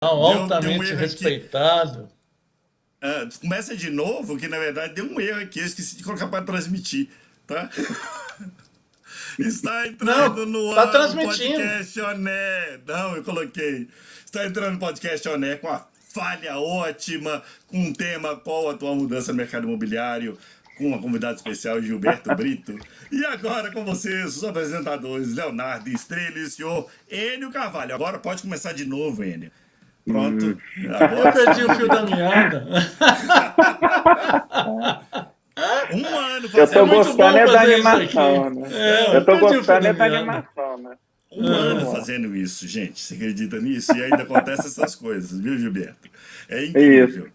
Deu um altamente erro aqui. respeitado. Começa de novo, que na verdade deu um erro aqui. Eu esqueci de colocar para transmitir, tá? Está Não, entrando no tá ar o transmitindo. podcast Oné. Não, eu coloquei. Está entrando o podcast Oné com a falha ótima, com um tema qual a atual mudança no mercado imobiliário, com uma convidada especial, Gilberto Brito. E agora com vocês, os apresentadores Leonardo Estrela e o senhor Enio Carvalho. Agora pode começar de novo, Enio. Hum. Pronto, Eu agora perdi o estamos fio da vivos. meada. Um ano Eu É tô fazendo muito isso. gostando bom é da fazer isso aqui. animação, né? É, Eu eu tô perdi o fio gostando da é da meada. animação, né? Um ano Aham. fazendo isso, gente. Você acredita nisso? E ainda acontecem essas coisas, viu, Gilberto? É Isso. incrível.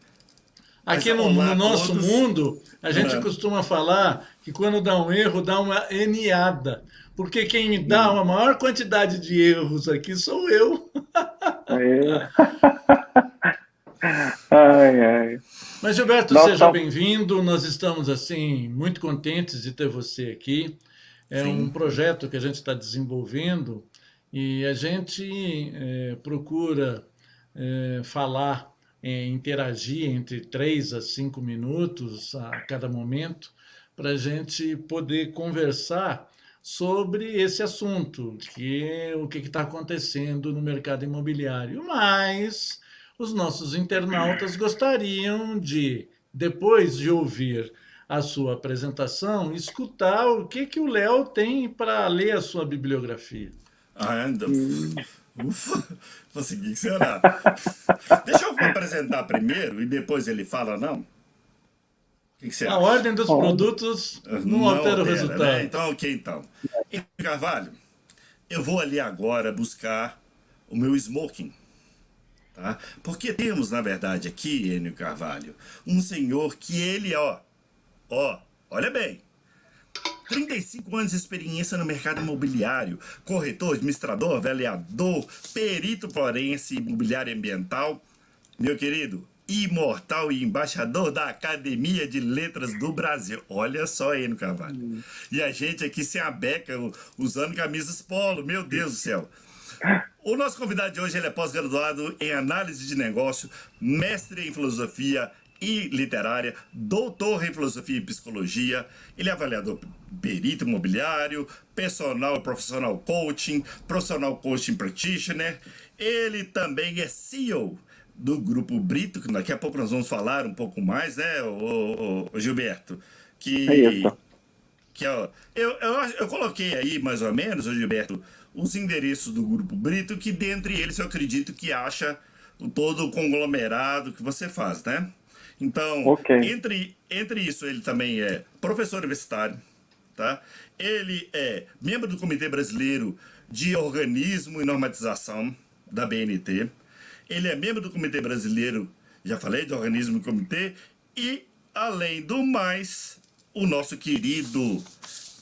Mas Aqui no olá a nosso todos. mundo, a gente Ah, costuma falar que quando dá um erro, dá uma eniada. Porque quem me dá Hum. uma maior quantidade de erros aqui sou eu. É. Ai, ai. Mas, Gilberto, Nós seja estamos. bem-vindo. Nós estamos, assim, muito contentes de ter você aqui. É um sim. projeto que a gente está desenvolvendo e a gente procura falar, interagir entre 3 a 5 minutos a cada momento para a gente poder conversar sobre esse assunto, que é o que está acontecendo no mercado imobiliário. Mas os nossos internautas gostariam de, depois de ouvir a sua apresentação, escutar o que o Léo tem para ler a sua bibliografia. Anda. Hum. Ufa, consegui, será? Deixa eu me apresentar primeiro e depois ele fala, não? O que você A acha? ordem dos Olha. produtos não Não altera o altera, né? resultado. Então, ok, então. E Carvalho, eu vou ali agora buscar o meu smoking, tá? Porque temos, na verdade, aqui, Enio Carvalho, um senhor que ele, olha bem, 35 anos de experiência no mercado imobiliário, corretor, administrador, avaliador, perito forense, imobiliário ambiental, meu querido, imortal e embaixador da Academia de Letras do Brasil. Olha só aí no Carvalho. E a gente aqui sem a beca, usando camisas polo, meu Deus do céu. O nosso convidado de hoje ele é pós-graduado em análise de negócio, mestre em filosofia e literária, doutor em filosofia e psicologia. Ele é avaliador perito imobiliário, personal e profissional coaching, profissional coaching practitioner. Ele também é CEO do Grupo Brito, que daqui a pouco nós vamos falar um pouco mais, né, o Gilberto? É Que isso. ó, eu coloquei aí, mais ou menos, ô Gilberto, os endereços do Grupo Brito, que dentre eles eu acredito que acha todo o conglomerado que você faz, né? Então, Ok. entre isso, ele também é professor universitário, tá? Ele é membro do Comitê Brasileiro de Organismo e Normatização, da BNT. Ele é membro do Comitê Brasileiro, já falei, de Organismo e Comitê. E, além do mais, o nosso querido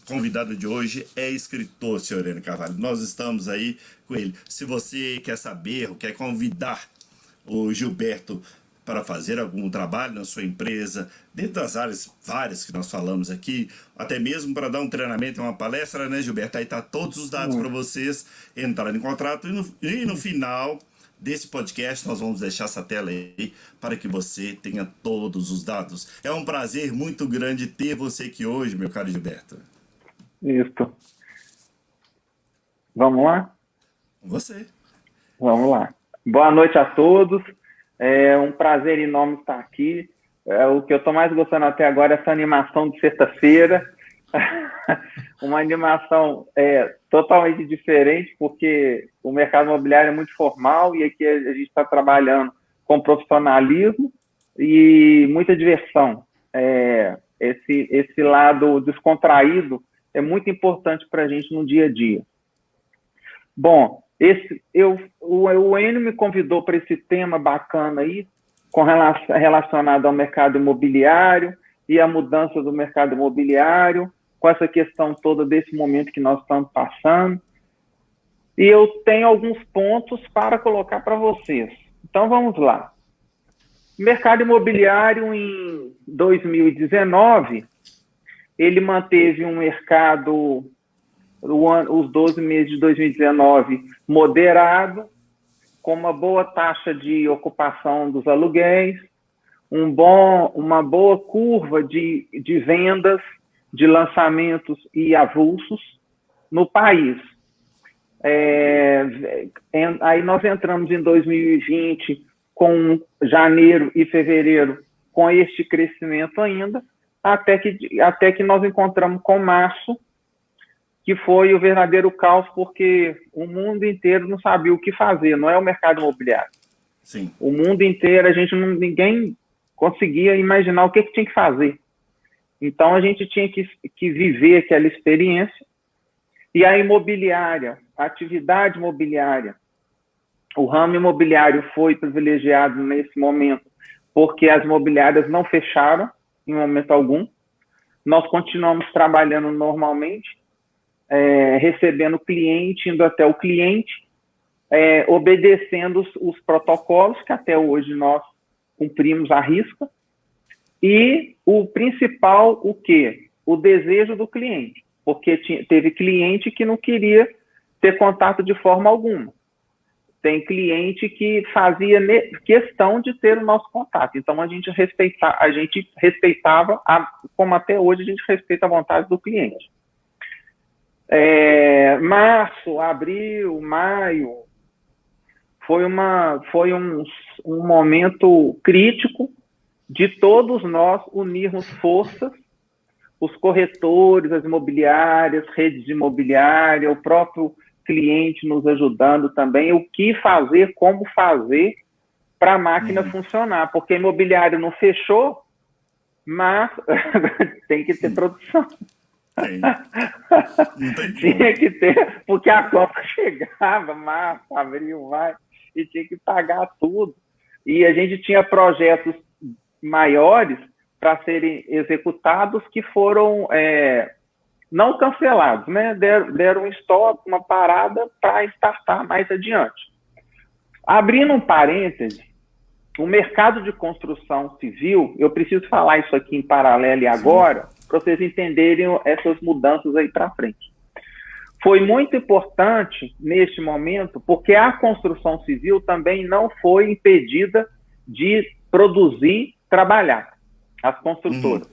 convidado de hoje é escritor, senhor Enio Carvalho. Nós estamos aí com ele. Se você quer saber ou quer convidar o Gilberto para fazer algum trabalho na sua empresa, dentro das áreas várias que nós falamos aqui, até mesmo para dar um treinamento, uma palestra, né, Gilberto? Aí tá todos os dados para Hum. vocês entrarem em contrato e no final desse podcast nós vamos deixar essa tela aí para que você tenha todos os dados. É um prazer muito grande ter você aqui hoje, meu caro Gilberto. Isso. Vamos lá? Com você. Vamos lá. Boa noite a todos. É um prazer enorme estar aqui. O que eu estou mais gostando até agora é essa animação de sexta-feira. Uma animação totalmente diferente, porque o mercado imobiliário é muito formal e aqui a gente está trabalhando com profissionalismo e muita diversão. Esse lado descontraído é muito importante para a gente no dia a dia. Bom, o Enio me convidou para esse tema bacana aí, relacionado ao mercado imobiliário e a mudança do mercado imobiliário, com essa questão toda desse momento que nós estamos passando. E eu tenho alguns pontos para colocar para vocês. Então, vamos lá. Mercado imobiliário em 2019, ele manteve um mercado, os 12 meses de 2019, moderado, com uma boa taxa de ocupação dos aluguéis, uma boa curva de vendas, de lançamentos e avulsos no país. Aí nós entramos em 2020 com janeiro e fevereiro com este crescimento ainda, até que nós encontramos com março, que foi o verdadeiro caos, porque o mundo inteiro não sabia o que fazer, não é o mercado imobiliário. Sim. O mundo inteiro, ninguém conseguia imaginar o que tinha que fazer. Então, a gente tinha que viver aquela experiência. E a imobiliária, a atividade imobiliária, o ramo imobiliário foi privilegiado nesse momento, porque as imobiliárias não fecharam em momento algum. Nós continuamos trabalhando normalmente, recebendo cliente, indo até o cliente, obedecendo os protocolos que até hoje nós cumprimos à risca. E o principal, o quê? O desejo do cliente, porque teve cliente que não queria ter contato de forma alguma. Tem cliente que fazia questão de ter o nosso contato. Então, a gente respeitava, como até hoje a gente respeita a vontade do cliente. Março, abril, maio, foi um momento crítico de todos nós unirmos forças, os corretores, as imobiliárias, redes de imobiliária, o próprio cliente nos ajudando também, o que fazer, como fazer para a máquina funcionar, porque a imobiliária não fechou, mas tem que ter produção. Não tem Tinha que ter, porque a conta chegava, março, abril, maio, e tinha que pagar tudo. E a gente tinha projetos maiores para serem executados que foram não cancelados, né? Deram um stop, uma parada para startar mais adiante. Abrindo um parêntese, o mercado de construção civil, eu preciso falar isso aqui em paralelo e agora, para vocês entenderem essas mudanças aí para frente. Foi muito importante neste momento, porque a construção civil também não foi impedida de produzir, trabalhar, as construtoras.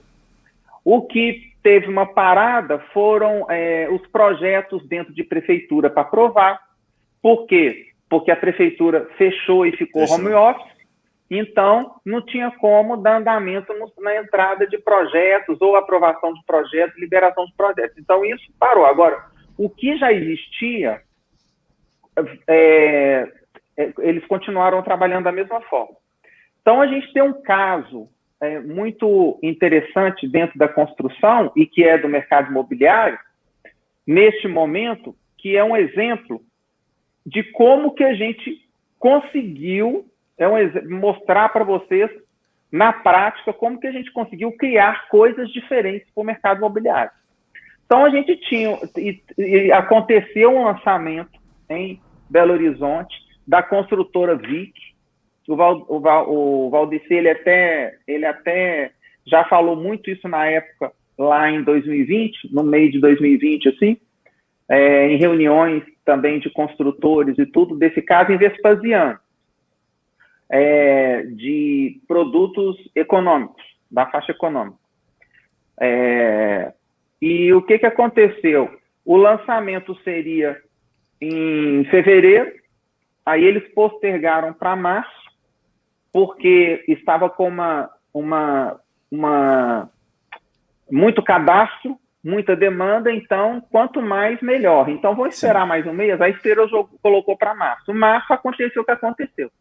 O que teve uma parada foram os projetos dentro de prefeitura para aprovar. Por quê? Porque a prefeitura fechou e ficou home office, então não tinha como dar andamento na entrada de projetos, ou aprovação de projetos, liberação de projetos. Então isso parou. Agora, o que já existia, eles continuaram trabalhando da mesma forma. Então a gente tem um caso muito interessante dentro da construção e que é do mercado imobiliário, neste momento, que é um exemplo de como que a gente conseguiu mostrar para vocês, na prática, como que a gente conseguiu criar coisas diferentes para o mercado imobiliário. Então, a gente tinha, e aconteceu um lançamento em Belo Horizonte, da construtora Vic. O Valdeci, ele até já falou muito isso na época, lá em 2020, no meio de 2020, assim, em reuniões também de construtores e tudo, desse caso em Vespasiano, de produtos econômicos, da faixa econômica. E o que aconteceu? O lançamento seria em fevereiro, aí eles postergaram para março, porque estava com muito cadastro, muita demanda, então, quanto mais, melhor. Então, vou esperar mais um mês. A Esteira colocou para março. Março aconteceu o que aconteceu.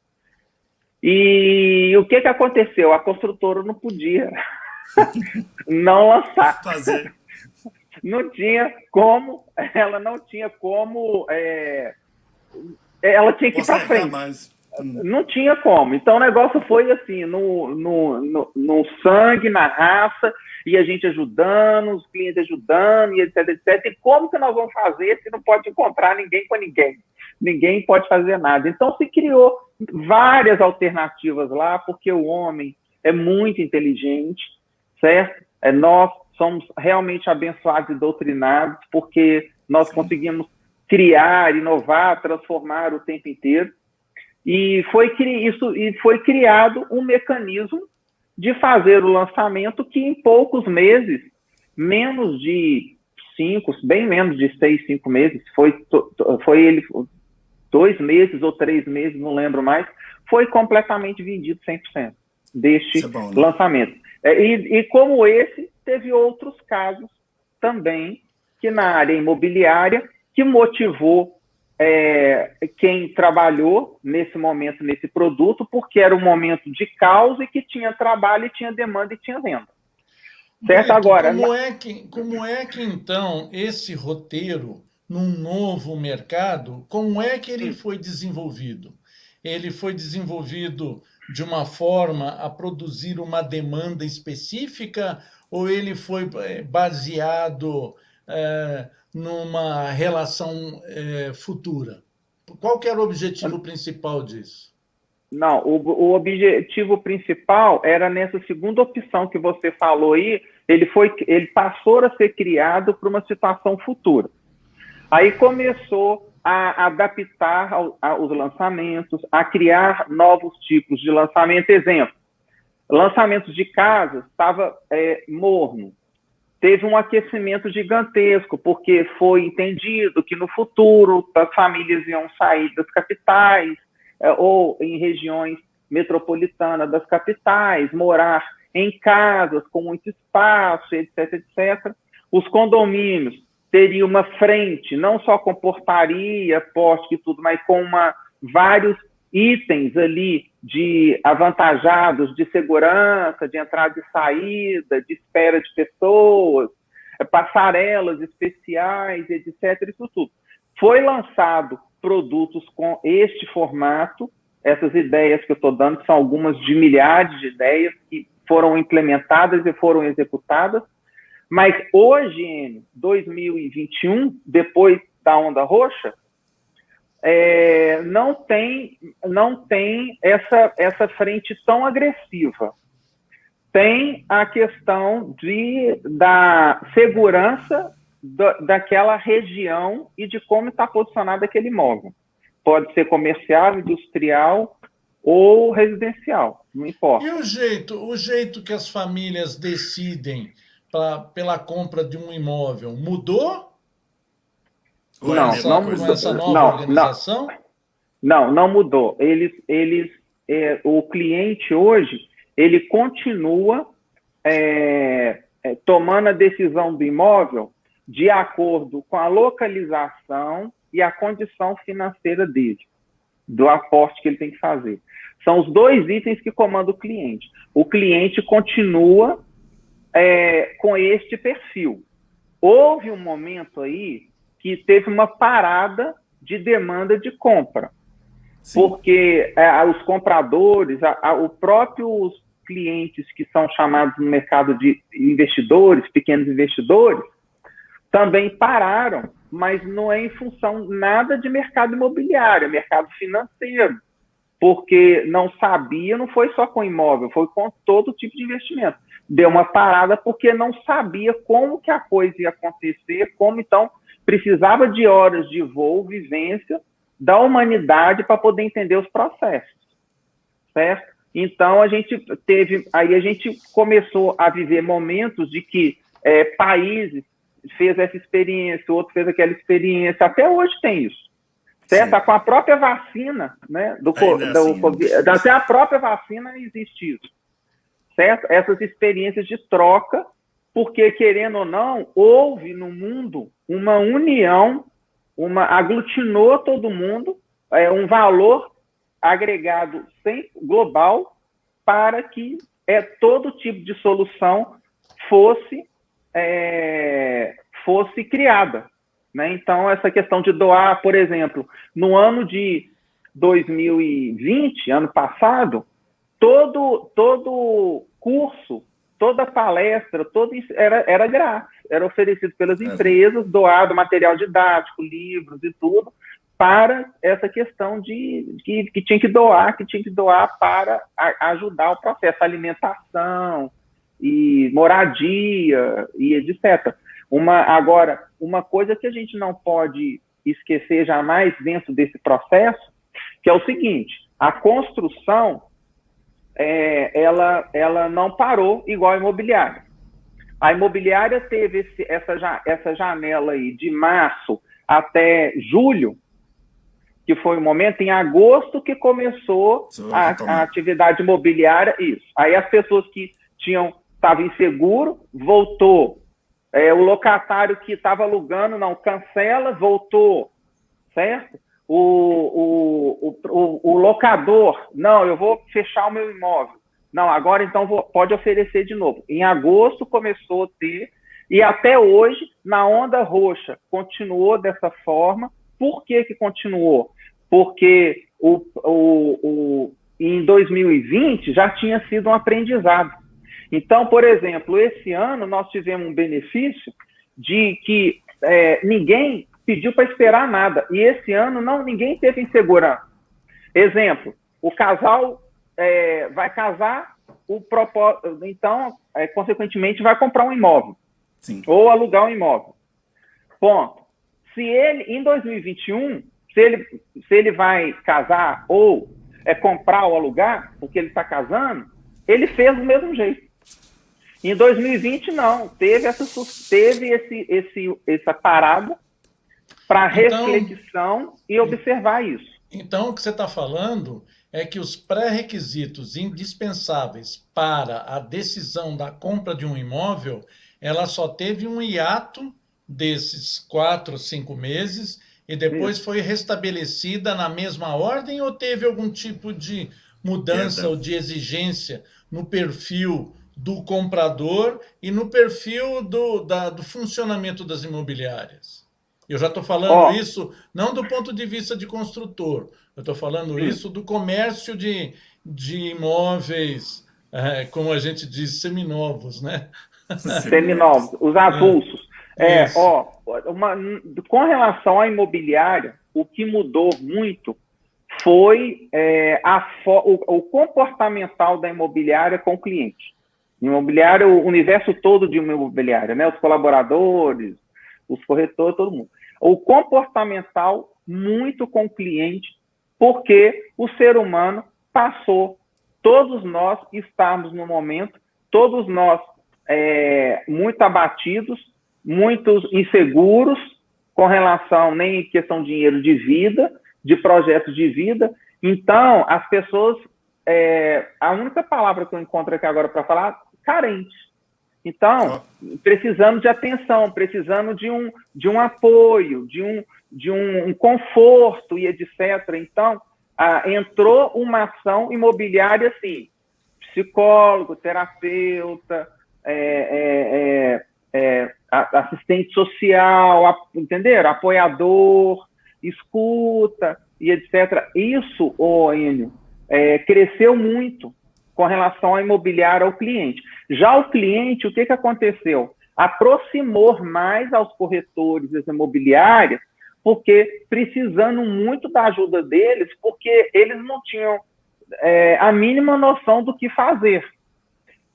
E o que aconteceu? A construtora não podia não lançar. Fazer. Não tinha como, ela não tinha como, ela tinha que ir para frente. Mais. Não tinha como. Então, o negócio foi assim, no sangue, na raça, e a gente ajudando, os clientes ajudando, e etc, etc. E como que nós vamos fazer se não pode encontrar ninguém com ninguém? Ninguém pode fazer nada. Então, se criou várias alternativas lá, porque o homem é muito inteligente, certo? Nós somos realmente abençoados e doutrinados, porque nós conseguimos criar, inovar, transformar o tempo inteiro. E foi criado um mecanismo de fazer o lançamento que em poucos meses, menos de 5, bem menos de 6, 5 meses, foi ele 2 meses ou 3 meses, não lembro mais, foi completamente vendido 100% deste bom, né? lançamento. E como esse, teve outros casos também, que na área imobiliária, que motivou quem trabalhou nesse momento, nesse produto, porque era um momento de caos e que tinha trabalho, e tinha demanda e tinha venda. Certo? Agora, como é que então esse roteiro num novo mercado, como é que ele foi desenvolvido? Ele foi desenvolvido de uma forma a produzir uma demanda específica ou ele foi baseado numa relação futura? Qual que era o objetivo principal disso? Não, o objetivo principal era nessa segunda opção que você falou aí, ele passou a ser criado para uma situação futura. Aí começou a adaptar os lançamentos, a criar novos tipos de lançamento. Exemplo, lançamentos de casas estava morno. Teve um aquecimento gigantesco, porque foi entendido que no futuro as famílias iam sair das capitais, ou em regiões metropolitanas das capitais, morar em casas com muito espaço, etc, etc. Os condomínios teriam uma frente, não só com portaria, pórtico e tudo, mas com vários itens ali de avantajados de segurança, de entrada e saída, de espera de pessoas, passarelas especiais, etc, isso tudo. Foi lançado produtos com este formato, essas ideias que eu estou dando, que são algumas de milhares de ideias que foram implementadas e foram executadas, mas hoje, em 2021, depois da onda roxa, não tem essa frente tão agressiva. Tem a questão da segurança daquela região e de como está posicionado aquele imóvel. Pode ser comercial, industrial ou residencial, não importa. E o jeito que as famílias decidem pela compra de um imóvel mudou? Não Com essa nova organização? Não mudou. O cliente hoje, ele continua tomando a decisão do imóvel de acordo com a localização e a condição financeira dele, do aporte que ele tem que fazer. São os dois itens que comandam o cliente. O cliente continua com este perfil. Houve um momento aí que teve uma parada de demanda de compra. Sim. Porque os compradores, os próprios clientes que são chamados no mercado de investidores, pequenos investidores, também pararam, mas não é em função nada de mercado imobiliário, é mercado financeiro, porque não sabia, não foi só com imóvel, foi com todo tipo de investimento. Deu uma parada porque não sabia como que a coisa ia acontecer, como então precisava de horas de voo, vivência da humanidade para poder entender os processos, certo? Então a gente começou a viver momentos de que países fez essa experiência, outro fez aquela experiência, até hoje tem isso, certo? Sim. Com a própria vacina, né, até a própria vacina existe isso, certo? Essas experiências de troca, porque, querendo ou não, houve no mundo uma união, aglutinou todo mundo, um valor agregado global para que todo tipo de solução fosse criada, né? Então, essa questão de doar, por exemplo, no ano de 2020, ano passado, todo curso, toda palestra, era grátis, era oferecido pelas empresas, doado material didático, livros e tudo, para essa questão de que tinha que doar para ajudar o processo, alimentação e moradia e etc. Agora, uma coisa que a gente não pode esquecer jamais dentro desse processo, que é o seguinte: A construção, ela não parou igual a imobiliária. A imobiliária teve essa janela aí de março até julho, que foi o momento, em agosto, que começou a atividade imobiliária, isso. Aí as pessoas que estavam inseguro, voltou. O locatário que estava alugando, não, cancela, voltou, certo? O locador, não, eu vou fechar o meu imóvel. Não, agora então pode oferecer de novo. Em agosto começou a ter, e até hoje, na onda roxa, continuou dessa forma. Por que continuou? Porque em 2020 já tinha sido um aprendizado. Então, por exemplo, esse ano nós tivemos um benefício de que ninguém pediu para esperar nada. E esse ano ninguém teve insegurança. Exemplo, o casal vai casar, então, consequentemente, vai comprar um imóvel. Sim. Ou alugar um imóvel. Ponto. Se ele, em 2021, se ele vai casar ou comprar ou alugar, porque ele está casando, ele fez do mesmo jeito. Em 2020, não. Teve essa parada para reflexão e observar isso. Então, o que você está falando é que os pré-requisitos indispensáveis para a decisão da compra de um imóvel, ela só teve um hiato desses 4, 5 meses e depois foi restabelecida na mesma ordem, ou teve algum tipo de mudança ou de exigência no perfil do comprador e no perfil do funcionamento das imobiliárias? Eu já estou falando isso não do ponto de vista de construtor, eu estou falando isso do comércio de imóveis, como a gente diz, seminovos, né? Seminovos, os avulsos. Com relação à imobiliária, o que mudou muito foi o comportamental da imobiliária com o cliente. Imobiliária, o universo todo de uma imobiliária, né? Os colaboradores, os corretores, todo mundo. O comportamental muito com o cliente, porque o ser humano passou, todos nós estamos no momento, todos nós muito abatidos, muito inseguros com relação, nem em questão de dinheiro de vida, de projetos de vida. Então, as pessoas, a única palavra que eu encontro aqui agora para falar, carente. Então, precisando de atenção, precisando de um apoio, de um conforto e etc. Então, entrou uma ação imobiliária, assim, psicólogo, terapeuta, assistente social, entenderam? Apoiador, escuta e etc. Isso, Enio, cresceu muito com relação ao imobiliário ao cliente. Já o cliente, o que aconteceu? Aproximou mais aos corretores das imobiliárias, porque precisando muito da ajuda deles, porque eles não tinham a mínima noção do que fazer.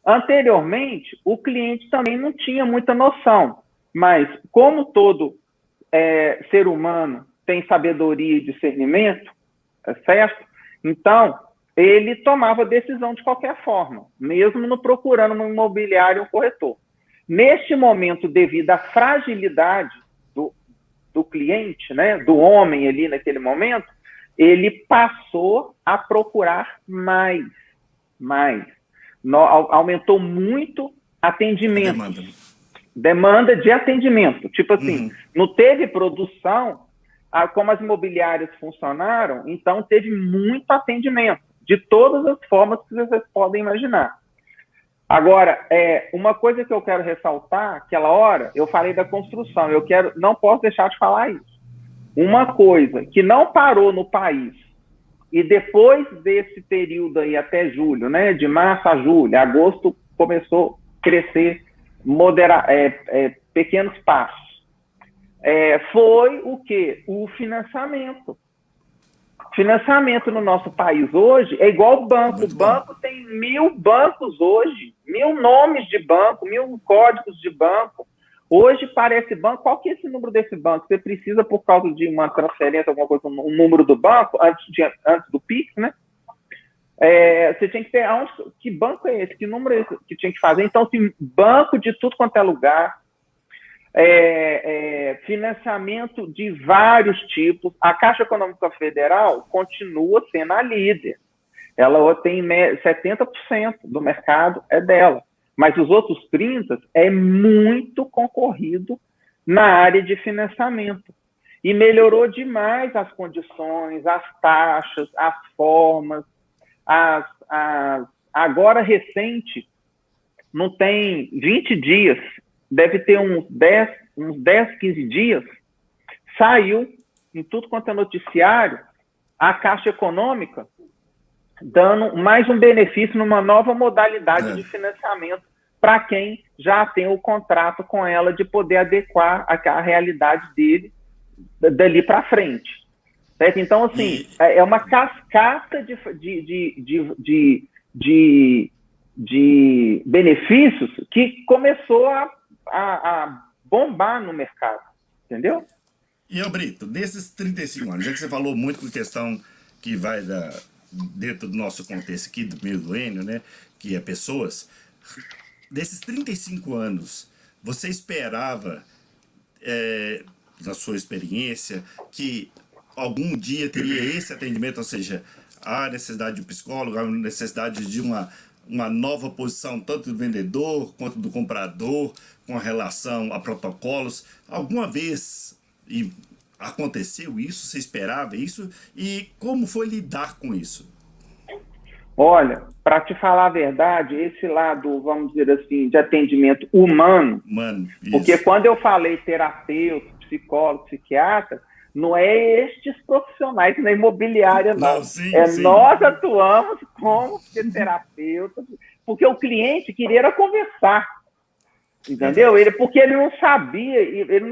Anteriormente, o cliente também não tinha muita noção, mas como todo ser humano tem sabedoria e discernimento, certo? Então, ele tomava decisão de qualquer forma, mesmo não procurando no imobiliário um corretor. Neste momento, devido à fragilidade do cliente, né, do homem ali naquele momento, ele passou a procurar mais. Aumentou muito atendimento. Demanda de atendimento. Tipo assim, não teve produção, como as imobiliárias funcionaram, então teve muito atendimento, de todas as formas que vocês podem imaginar. Agora, uma coisa que eu quero ressaltar, aquela hora, eu falei da construção, não posso deixar de falar isso. Uma coisa que não parou no país, e depois desse período aí até julho, né, de março a julho, agosto começou a crescer pequenos passos. Foi o quê? O financiamento. Financiamento no nosso país hoje é igual banco. O banco tem 1000 bancos hoje, 1000 nomes de banco, 1000 códigos de banco. Hoje, para esse banco, qual que é esse número desse banco? Você precisa, por causa de uma transferência, alguma coisa, um número do banco, antes do PIX, né? Você tinha que ter, que banco é esse? Que número é esse que tinha que fazer? Então, assim, banco de tudo quanto é lugar, financiamento de vários tipos. A Caixa Econômica Federal continua sendo a líder. Ela tem 70% do mercado é dela. Mas os outros 30% é muito concorrido na área de financiamento. E melhorou demais as condições, as taxas, as formas. Agora, recente, não tem 20 dias, deve ter uns 10, 15 dias, saiu em tudo quanto é noticiário a Caixa Econômica dando mais um benefício numa nova modalidade de financiamento para quem já tem o contrato com ela de poder adequar a realidade dele dali para frente. Certo? Então, assim, é uma cascata de benefícios que começou a bombar no mercado, entendeu? E, Brito, desses 35 anos, já que você falou muito com questão que vai dentro do nosso contexto aqui, do milênio, né, que é pessoas, desses 35 anos, você esperava, na sua experiência, que algum dia teria esse atendimento, ou seja, a necessidade de um psicólogo, a necessidade de uma nova posição, tanto do vendedor quanto do comprador, com relação a protocolos? Alguma vez aconteceu isso? Você esperava isso? E como foi lidar com isso? Olha, para te falar a verdade, esse lado, vamos dizer assim, de atendimento humano, porque quando eu falei terapeuta, psicólogo, psiquiatra, não é estes profissionais na imobiliária, não. Sim. Nós atuamos como terapeutas, porque o cliente queria conversar, entendeu? Porque ele não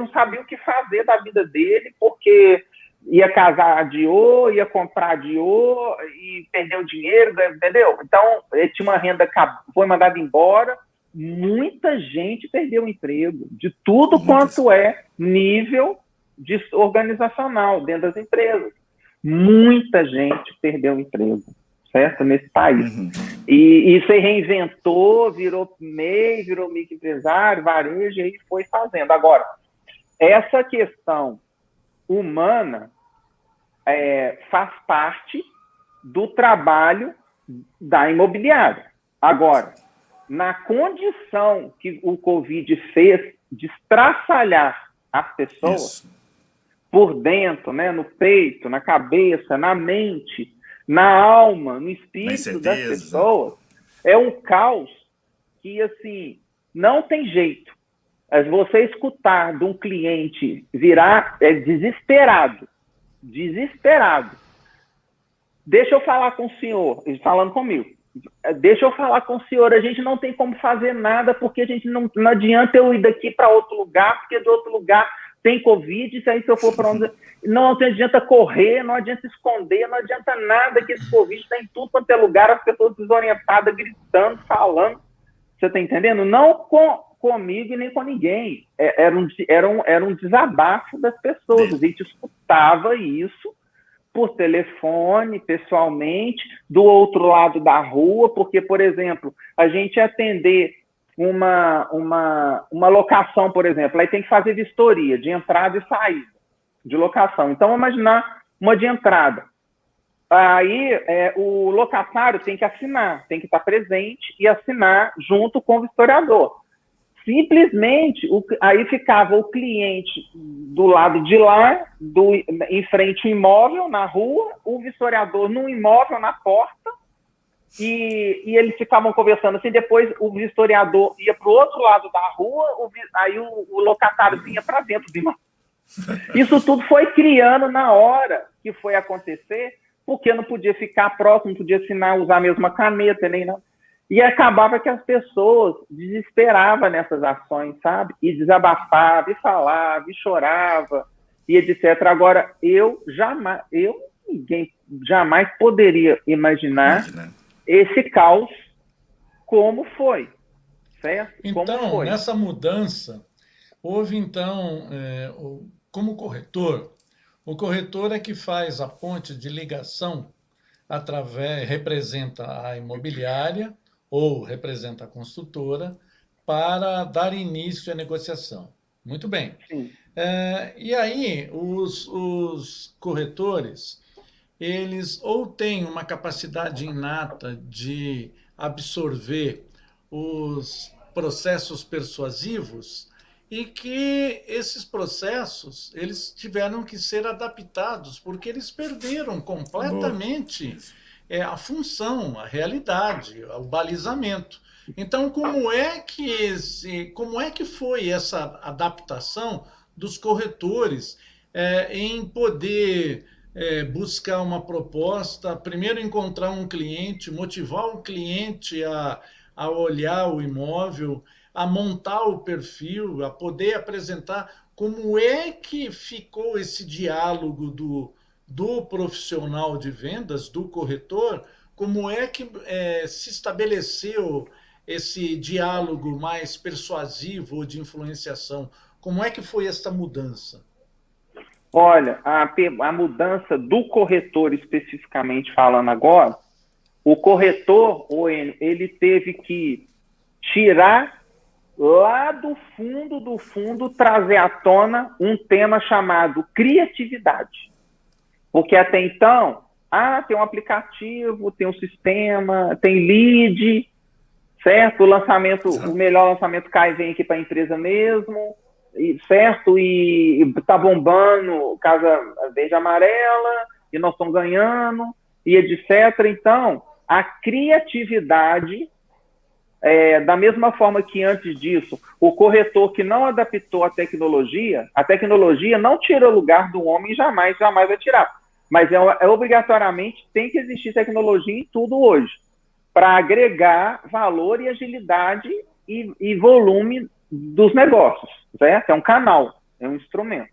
sabia o que fazer da vida dele, porque ia casar, adiou, ia comprar, adiou, e perdeu dinheiro, entendeu? Então, ele tinha uma renda, foi mandado embora, muita gente perdeu o emprego, de tudo quanto é nível organizacional dentro das empresas. Muita gente perdeu o emprego, certo? Nesse país. E se reinventou, virou MEI, virou microempresário, varejo, e foi fazendo. Agora, essa questão humana faz parte do trabalho da imobiliária. Agora, na condição que o Covid fez de estraçalhar as pessoas por dentro, né, no peito, na cabeça, na mente, na alma, no espírito das pessoas, é um caos que, assim, não tem jeito. Você escutar de um cliente virar desesperado. Deixa eu falar com o senhor, falando comigo. Deixa eu falar com o senhor, a gente não tem como fazer nada, porque a gente não adianta eu ir daqui para outro lugar, porque do outro lugar tem Covid, se eu for para onde... Não adianta correr, não adianta esconder, não adianta nada, que esse Covid está em tudo quanto é lugar, as pessoas desorientadas, gritando, falando. Você está entendendo? Não comigo e nem com ninguém. Era um desabafo das pessoas. A gente escutava isso por telefone, pessoalmente, do outro lado da rua, porque, por exemplo, a gente atender uma locação, por exemplo, aí tem que fazer vistoria de entrada e saída de locação. Então, vamos imaginar uma de entrada. Aí, o locatário tem que assinar, tem que estar presente e assinar junto com o vistoriador. Simplesmente, aí ficava o cliente do lado de lá, em frente ao imóvel, na rua, o vistoriador no imóvel, na porta, e eles ficavam conversando assim. Depois o vistoriador ia para o outro lado da rua, aí o locatário vinha para dentro do imóvel. Isso tudo foi criando na hora que foi acontecer, porque não podia ficar próximo, não podia assinar, usar a mesma caneta, nem nada. E acabava que as pessoas desesperavam nessas ações, sabe? E desabafava, e falava, e chorava, e etc. Agora, ninguém jamais poderia imaginar esse caos como foi, certo? Então, nessa mudança, houve então, como corretor, o corretor é que faz a ponte de ligação representa a imobiliária ou representa a construtora para dar início à negociação. Muito bem. Sim. E aí, os corretores, eles ou têm uma capacidade inata de absorver os processos persuasivos e que esses processos eles tiveram que ser adaptados porque eles perderam Boa. completamente Isso. a função, a realidade, o balizamento. Então, como é que foi essa adaptação dos corretores em poder buscar uma proposta, primeiro encontrar um cliente, motivar o cliente a olhar o imóvel, a montar o perfil, a poder apresentar como é que ficou esse diálogo do profissional de vendas, do corretor, como é que se estabeleceu esse diálogo mais persuasivo de influenciação? Como é que foi essa mudança? Olha, a mudança do corretor, especificamente falando agora, o corretor, ele teve que tirar lá do fundo, trazer à tona um tema chamado criatividade. Porque até então, tem um aplicativo, tem um sistema, tem lead, certo? O melhor lançamento cai e vem aqui para a empresa mesmo, certo? E tá bombando Casa Verde e Amarela, e nós estamos ganhando, e etc. Então, a criatividade, da mesma forma que antes disso, o corretor que não adaptou a tecnologia não tira o lugar do homem, jamais vai tirar. Mas obrigatoriamente tem que existir tecnologia em tudo hoje, para agregar valor e agilidade e volume dos negócios, certo? É um canal, é um instrumento.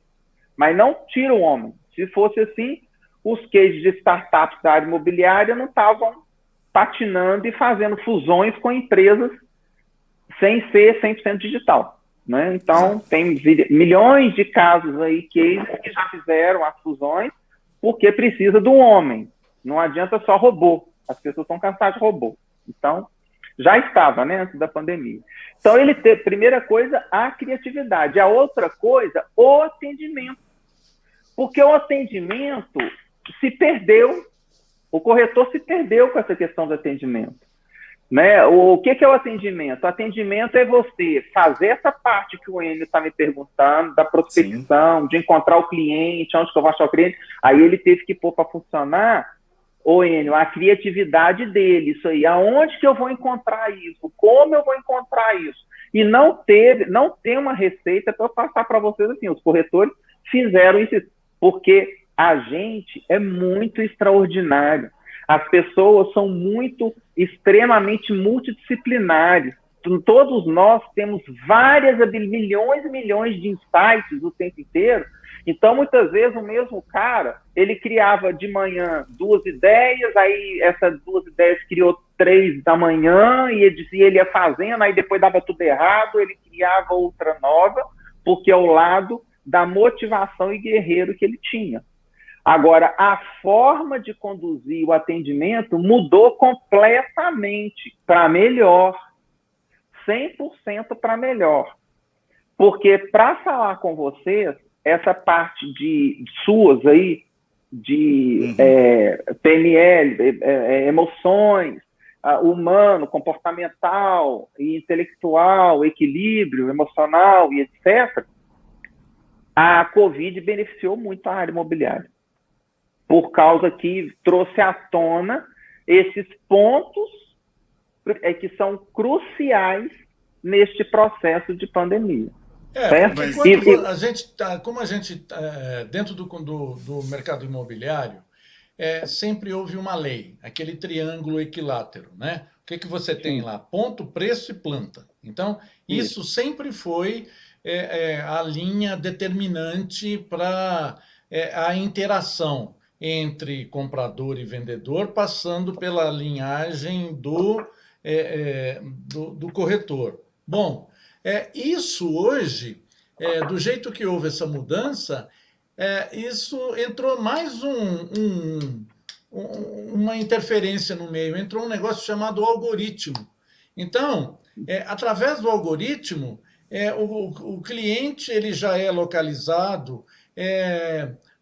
Mas não tira o homem. Se fosse assim, os cases de startups da área imobiliária não estavam patinando e fazendo fusões com empresas sem ser 100% digital, né? Então, tem milhões de casos aí, cases que já fizeram as fusões porque precisa do homem. Não adianta só robô. As pessoas estão cansadas de robô. Então, já estava, né, antes da pandemia. Então, primeira coisa, a criatividade. A outra coisa, o atendimento. Porque o atendimento se perdeu, o corretor se perdeu com essa questão do atendimento. Né? O que é o atendimento? O atendimento é você fazer essa parte que o Enio está me perguntando, da prospecção, Sim. de encontrar o cliente, onde que eu vou achar o cliente. Aí ele teve que pôr para funcionar, Enio, a criatividade dele, isso aí. Aonde que eu vou encontrar isso? Como eu vou encontrar isso? E não tem uma receita para eu passar para vocês assim. Os corretores fizeram isso, porque a gente é muito extraordinário. As pessoas são extremamente multidisciplinares. Todos nós temos milhões e milhões de insights o tempo inteiro. Então, muitas vezes, o mesmo cara, ele criava de manhã 2 ideias, aí essas 2 ideias criou 3 da manhã, e ele ia fazendo, aí depois dava tudo errado, ele criava outra nova, porque é o lado da motivação e guerreiro que ele tinha. Agora, a forma de conduzir o atendimento mudou completamente para melhor, 100% para melhor. Porque para falar com vocês, essa parte de suas aí, de PNL, emoções, humano, comportamental, intelectual, equilíbrio emocional e etc., a Covid beneficiou muito a área imobiliária. Por causa que trouxe à tona esses pontos que são cruciais neste processo de pandemia. Como a gente dentro do mercado imobiliário, sempre houve uma lei, aquele triângulo equilátero, né? O que você tem lá? Ponto, preço e planta. Então, isso sempre foi a linha determinante para a interação entre comprador e vendedor, passando pela linhagem do corretor. Bom, isso hoje, do jeito que houve essa mudança, isso entrou mais uma interferência no meio, entrou um negócio chamado algoritmo. Então, através do algoritmo, o cliente ele já é localizado,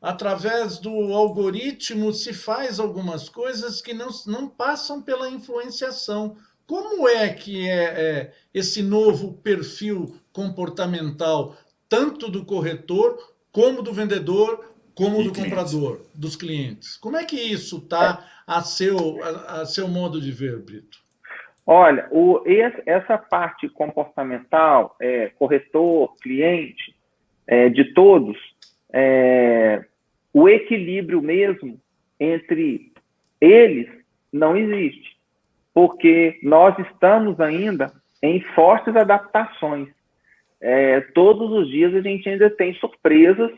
através do algoritmo se faz algumas coisas que não passam pela influenciação. Como é que é esse novo perfil comportamental, tanto do corretor, como do vendedor, como do comprador, dos clientes? Como é que isso está a seu modo de ver, Brito? Olha, essa parte comportamental, corretor, cliente, de todos, o equilíbrio mesmo entre eles não existe, porque nós estamos ainda em fortes adaptações. Todos os dias a gente ainda tem surpresas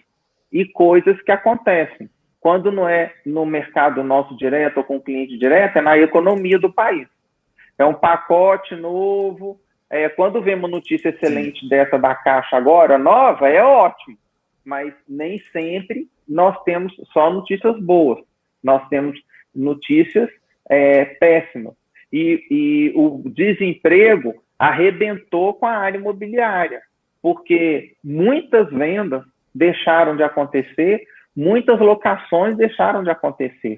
e coisas que acontecem. Quando não é no mercado nosso direto ou com o cliente direto, é na economia do país. É um pacote novo. Quando vem uma notícia excelente dessa da Caixa agora, nova, é ótimo. Mas nem sempre nós temos só notícias boas. Nós temos notícias péssimas. E o desemprego arrebentou com a área imobiliária, porque muitas vendas deixaram de acontecer, muitas locações deixaram de acontecer,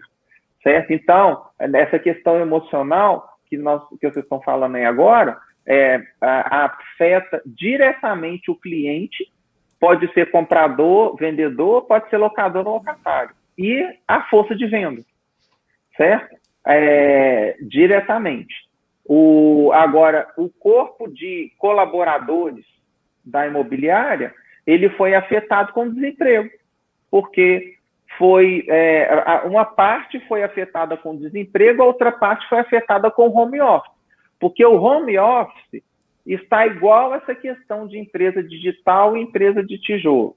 certo? Então, essa questão emocional que vocês estão falando aí agora, afeta diretamente o cliente, pode ser comprador, vendedor, pode ser locador ou locatário, e a força de venda, certo? Diretamente. Agora, o corpo de colaboradores da imobiliária, ele foi afetado com o desemprego, porque uma parte foi afetada com o desemprego, a outra parte foi afetada com o home office, porque o home office está igual a essa questão de empresa digital e empresa de tijolo.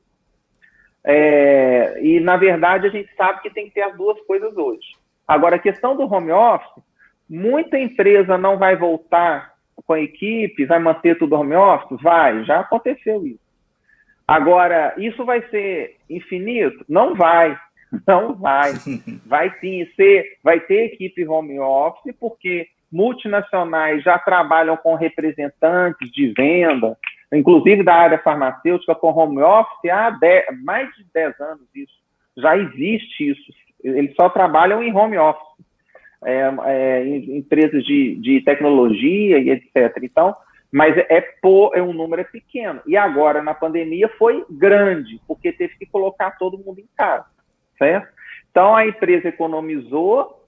E, na verdade, a gente sabe que tem que ter as duas coisas hoje. Agora, a questão do home office, muita empresa não vai voltar com a equipe, vai manter tudo home office? Vai, já aconteceu isso. Agora, isso vai ser infinito? Não vai, não vai. Vai sim vai ter equipe home office, porque multinacionais já trabalham com representantes de venda, inclusive da área farmacêutica, com home office há mais de 10 anos isso. Já existe isso. Eles só trabalham em home office. Em empresas de tecnologia e etc. Então, mas um número pequeno. E agora, na pandemia, foi grande, porque teve que colocar todo mundo em casa, certo? Então, a empresa economizou,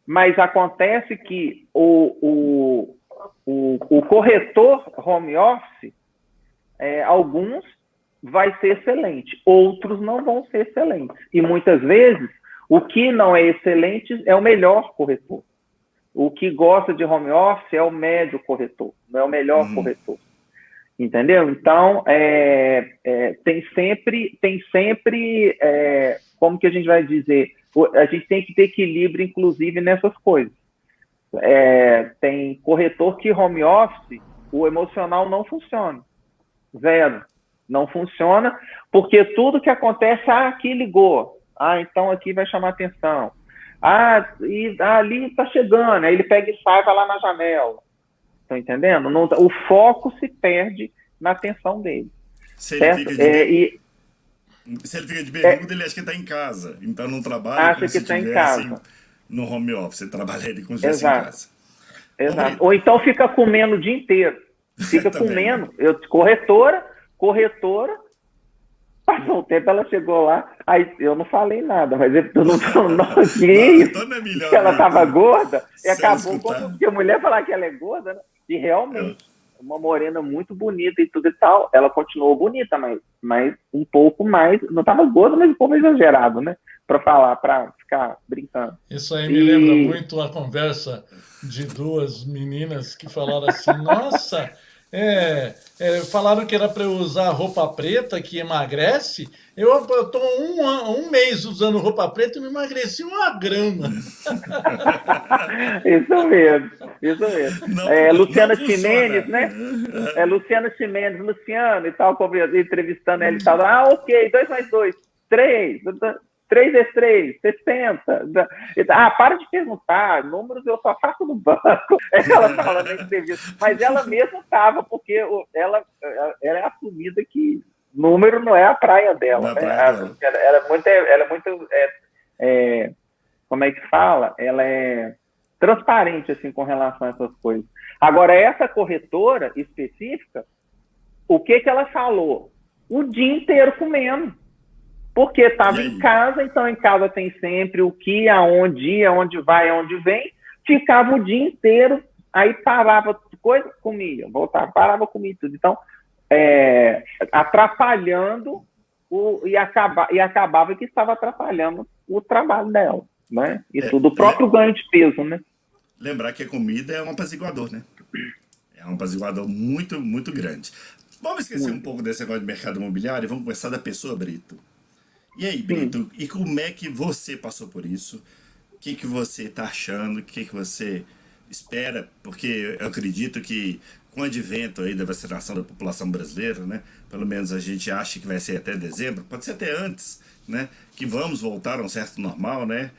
mas acontece que o corretor home office, alguns vai ser excelente, outros não vão ser excelentes. E muitas vezes, o que não é excelente é o melhor corretor. O que gosta de home office é o médio corretor, não é o melhor corretor. Entendeu? Então, tem sempre como que a gente vai dizer? A gente tem que ter equilíbrio, inclusive, nessas coisas. Tem corretor que home office, o emocional não funciona. Zero. Não funciona, porque tudo que acontece, aqui ligou. Então aqui vai chamar atenção. E ali está chegando. Aí ele pega e sai, vai lá na janela. Estão entendendo? O foco se perde na atenção dele. Se ele fica de bermuda, ele acha que está em casa. Então não trabalha como se estivesse no home office. Ele trabalha como se estivesse em casa. Exato. Ou então fica comendo o dia inteiro. Fica comendo. Corretora, passou um tempo, ela chegou lá, aí eu não falei nada, mas eu não vi que ela estava gorda, e acabou porque a mulher falar que ela é gorda, né? E realmente, uma morena muito bonita e tudo e tal, ela continuou bonita, mas um pouco mais, não estava gorda, mas um pouco exagerado, né? Para ficar brincando. Isso aí me lembra muito a conversa de duas meninas que falaram assim, nossa... falaram que era para eu usar roupa preta que emagrece. Eu estou um mês usando roupa preta e não emagreci 1 grama. Isso mesmo. Luciana Ximenes, né? Luciana Ximenes, Luciano e tal, entrevistando ela e tal. Ok, 2 mais 2, 3. 3 vezes 3, 60. Para de perguntar, números eu só faço no banco. Ela fala na entrevista. Mas ela mesma estava, porque ela é assumida que número não é a praia dela. Né? Ela é muito como é que fala? Ela é transparente assim, com relação a essas coisas. Agora, essa corretora específica, o que ela falou? O dia inteiro comendo. Porque estava em casa, então em casa tem sempre o que, aonde ir, aonde vai, aonde vem. Ficava o dia inteiro, aí parava coisa, comia, voltava, parava, comia tudo. Então, atrapalhando e acabava que estava atrapalhando o trabalho dela, né? E tudo, o próprio ganho de peso, né? Lembrar que a comida é um apaziguador, né? É um apaziguador muito, muito grande. Vamos esquecer um pouco desse negócio de mercado imobiliário e vamos começar da pessoa, Brito. E aí, Brito, e como é que você passou por isso? O que você está achando? O que você espera? Porque eu acredito que com o advento aí da vacinação da população brasileira, né? Pelo menos a gente acha que vai ser até dezembro, pode ser até antes, né? Que vamos voltar a um certo normal, né?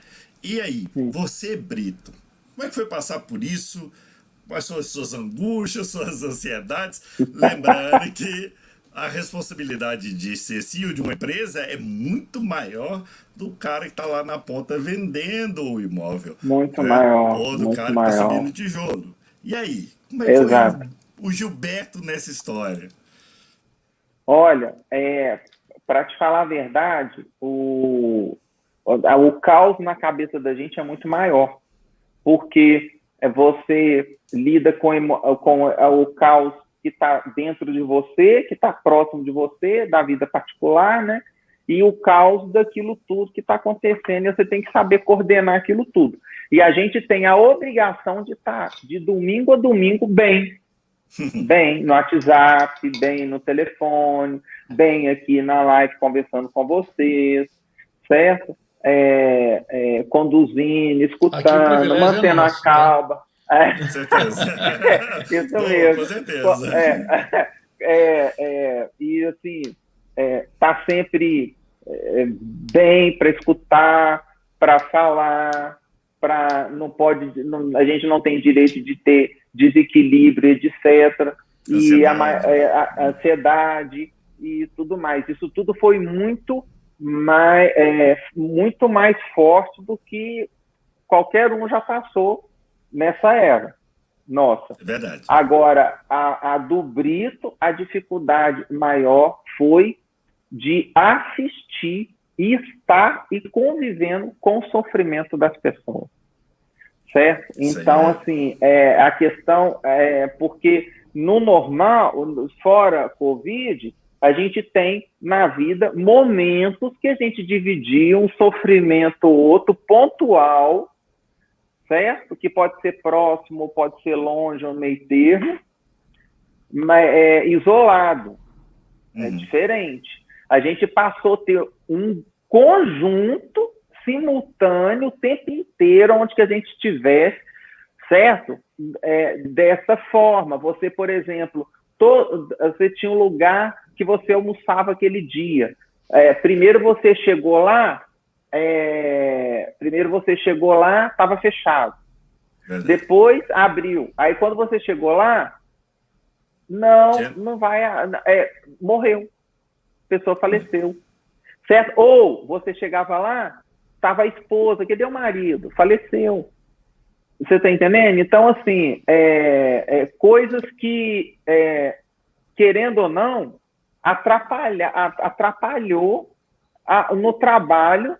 E aí, você, Brito, como é que foi passar por isso? Quais são as suas angústias, suas ansiedades? Lembrando que a responsabilidade de ser CEO de uma empresa é muito maior do cara que está lá na ponta vendendo o imóvel. Muito maior. Ou do muito cara maior. que está subindo tijolo. E aí, como é que foi o Gilberto nessa história? Olha, para te falar a verdade, o caos na cabeça da gente é muito maior. Porque você lida com o caos que está dentro de você, que está próximo de você, da vida particular, né? E o caos daquilo tudo que está acontecendo, e você tem que saber coordenar aquilo tudo. E a gente tem a obrigação de estar de domingo a domingo bem no WhatsApp, bem no telefone, bem aqui na live conversando com vocês, certo? Conduzindo, escutando, mantendo a calma. Com certeza. Isso Boa, mesmo. Com certeza. E assim, tá sempre bem para escutar, para falar, a gente não tem direito de ter desequilíbrio, etc. E a ansiedade e tudo mais. Isso tudo foi muito mais forte do que qualquer um já passou nessa era. Nossa. É verdade. Agora, a do Brito, a dificuldade maior foi de assistir e estar e convivendo com o sofrimento das pessoas. Certo? Então, assim, a questão porque no normal, fora Covid, a gente tem na vida momentos que a gente dividia um sofrimento ou outro pontual, certo? Que pode ser próximo, pode ser longe, ou meio termo, mas isolado. É diferente. A gente passou a ter um conjunto simultâneo o tempo inteiro, onde que a gente estivesse, certo? Dessa forma. Você, por exemplo, você tinha um lugar que você almoçava aquele dia. Primeiro você chegou lá, estava fechado. Verdade. Depois abriu. Aí quando você chegou lá, não vai, morreu. A pessoa faleceu. Certo? Ou você chegava lá, estava a esposa, cadê o marido? Faleceu. Você está entendendo? Então, assim, coisas que, querendo ou não, atrapalhou no trabalho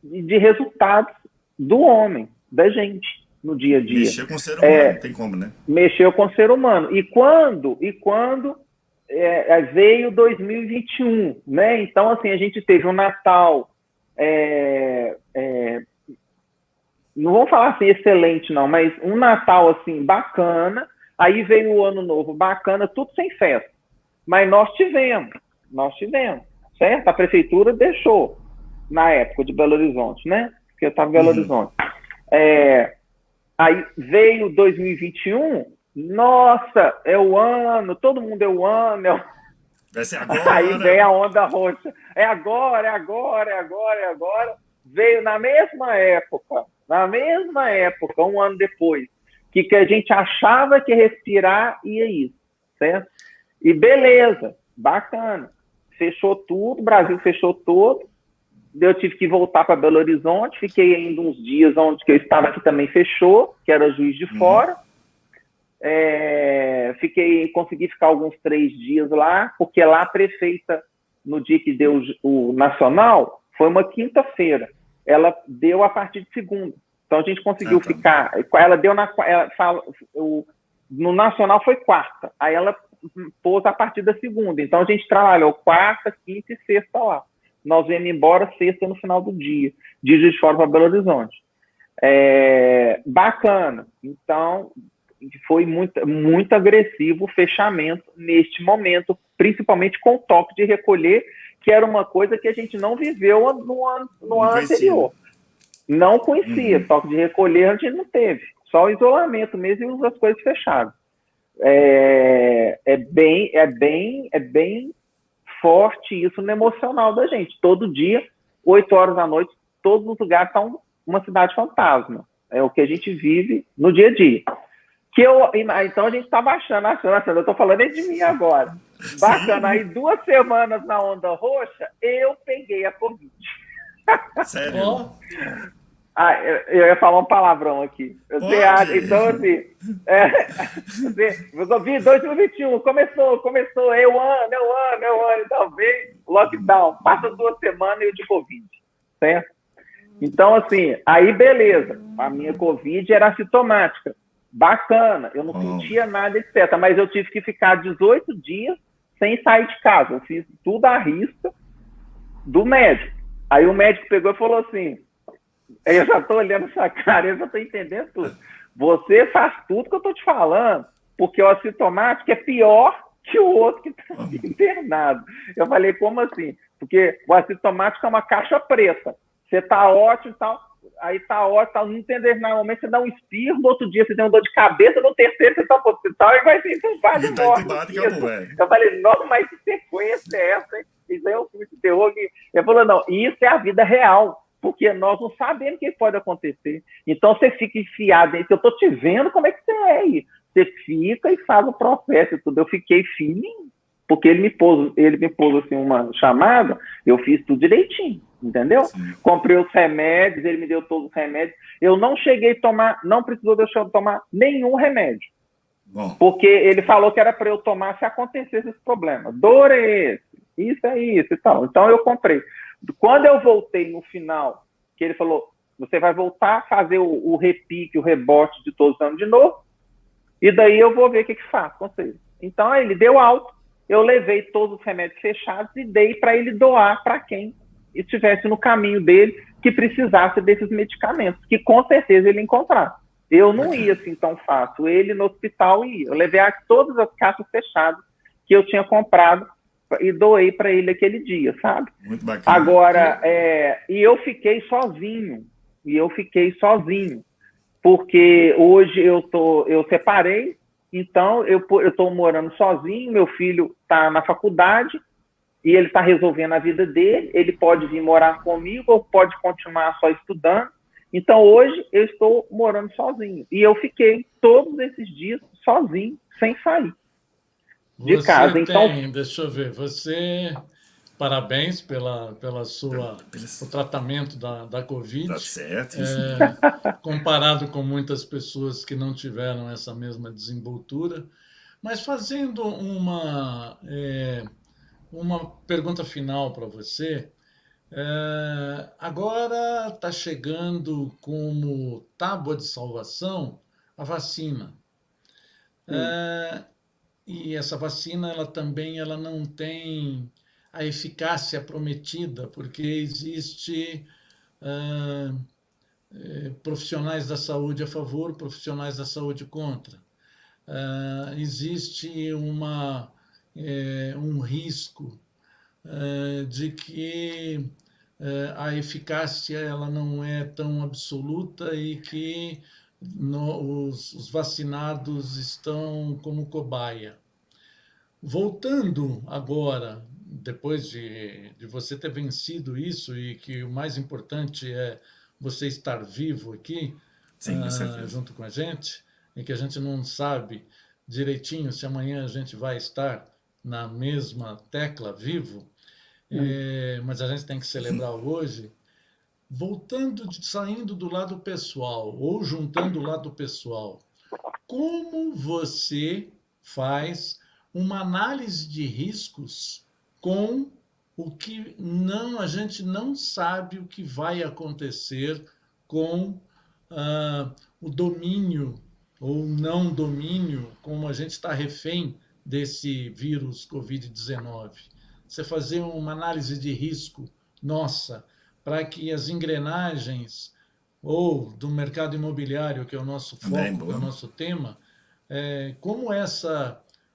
de resultados do homem, da gente, no dia a dia. Mexeu com o ser humano, não tem como, né? Mexeu com o ser humano. E quando veio 2021, né? Então, assim, a gente teve um Natal, não vamos falar assim excelente, não, mas um Natal, assim, bacana, aí veio o Ano Novo bacana, tudo sem festa. Mas nós tivemos, certo? A prefeitura deixou, na época de Belo Horizonte, né? Porque eu estava em Belo Horizonte. Aí veio 2021, nossa, é o ano, todo mundo é o ano. Vai ser agora. Aí vem a onda roxa. É agora. veio na mesma época, um ano depois, que a gente achava que respirar ia isso, certo? E beleza, bacana. Fechou tudo, o Brasil fechou todo. Eu tive que voltar para Belo Horizonte, fiquei ainda uns dias onde que eu estava, que também fechou, que era Juiz de Fora. Consegui ficar alguns 3 dias lá, porque lá a prefeita, no dia que deu o nacional, foi uma quinta-feira. Ela deu a partir de segunda. Então a gente conseguiu ficar. Ela deu no nacional foi quarta. Aí ela pôs a partir da segunda. Então a gente trabalhou quarta, quinta e sexta lá. Nós viemos embora sexta no final do dia, de Juiz de Fora para Belo Horizonte. Bacana. Então, foi muito agressivo o fechamento neste momento, principalmente com o toque de recolher, que era uma coisa que a gente não viveu no ano anterior. Não conhecia. Toque de recolher a gente não teve. Só o isolamento mesmo e as coisas fechadas. É bem forte isso no emocional da gente. Todo dia, 8 horas da noite, todos os lugares estão uma cidade fantasma. É o que a gente vive no dia a dia. Então a gente estava achando, eu estou falando de mim agora. Bacana, aí 2 semanas na onda roxa, eu peguei a Covid. Sério? Eu ia falar um palavrão aqui. Então, assim, Covid 2021, começou, eu ano, e talvez lockdown, passa 2 semanas e eu de Covid, certo? Então, assim, aí beleza, a minha Covid era assintomática, bacana, eu não sentia nada, etc. Mas eu tive que ficar 18 dias sem sair de casa, eu fiz tudo à risca do médico. Aí o médico pegou e falou assim, eu já estou olhando essa cara, eu já estou entendendo tudo. Você faz tudo que eu estou te falando, porque o assintomático é pior que o outro que está internado. Eu falei, como assim? Porque o assintomático é uma caixa preta. Você está ótimo e tal, aí está ótimo, tal, não entender nada. Normalmente você dá um espirro, no outro dia você tem uma dor de cabeça, no terceiro você está para o hospital e vai ser entubado e morre. Eu falei, nossa, mas que sequência é essa, hein? Isso aí é um filme de terror. Ele falou, não, isso é a vida real. Porque nós não sabemos o que pode acontecer. Então, você fica enfiado. Eu estou te vendo como é que você é aí. Você fica e faz o processo e tudo. Eu fiquei fininho, porque ele me pôs assim, uma chamada, eu fiz tudo direitinho, entendeu? Sim. Comprei os remédios, ele me deu todos os remédios. Eu não cheguei a tomar, não precisou deixar eu tomar nenhum remédio. Bom. Porque ele falou que era para eu tomar se acontecesse esse problema. Dor é esse, isso é isso e tal. Então, eu comprei. Quando eu voltei no final, que ele falou, você vai voltar a fazer o repique, o rebote de todos os anos de novo, e daí eu vou ver o que faz com vocês. Então, ele deu alta, eu levei todos os remédios fechados e dei para ele doar para quem estivesse no caminho dele, que precisasse desses medicamentos, que com certeza ele encontrasse. Eu não ia assim tão fácil, ele no hospital ia. Eu levei todas as caixas fechadas que eu tinha comprado, e doei para ele aquele dia, sabe? Muito bacana. Agora, e eu fiquei sozinho, porque hoje eu separei, então eu estou morando sozinho, meu filho está na faculdade, e ele está resolvendo a vida dele, ele pode vir morar comigo, ou pode continuar só estudando, então hoje eu estou morando sozinho, e eu fiquei todos esses dias sozinho, sem sair de casa. Então, deixa eu ver, parabéns pelo tratamento da Covid. Tá certo. Comparado com muitas pessoas que não tiveram essa mesma desenvoltura. Mas fazendo uma pergunta final para você, agora está chegando como tábua de salvação a vacina. E essa vacina ela não tem a eficácia prometida, porque existe profissionais da saúde a favor, profissionais da saúde contra. Existe um risco de que a eficácia ela não é tão absoluta e que os vacinados estão como cobaia. Voltando agora depois de você ter vencido isso e que o mais importante é você estar vivo aqui, Sim, com certeza. junto com a gente, e que a gente não sabe direitinho se amanhã a gente vai estar na mesma tecla vivo, mas a gente tem que celebrar hoje. Saindo do lado pessoal ou juntando o lado pessoal, como você faz uma análise de riscos com o que a gente não sabe o que vai acontecer com o domínio ou não domínio, como a gente está refém desse vírus Covid-19. Você fazer uma análise de risco, nossa, para que as engrenagens ou do mercado imobiliário, que é o nosso Bem, foco, que é o boa. nosso tema,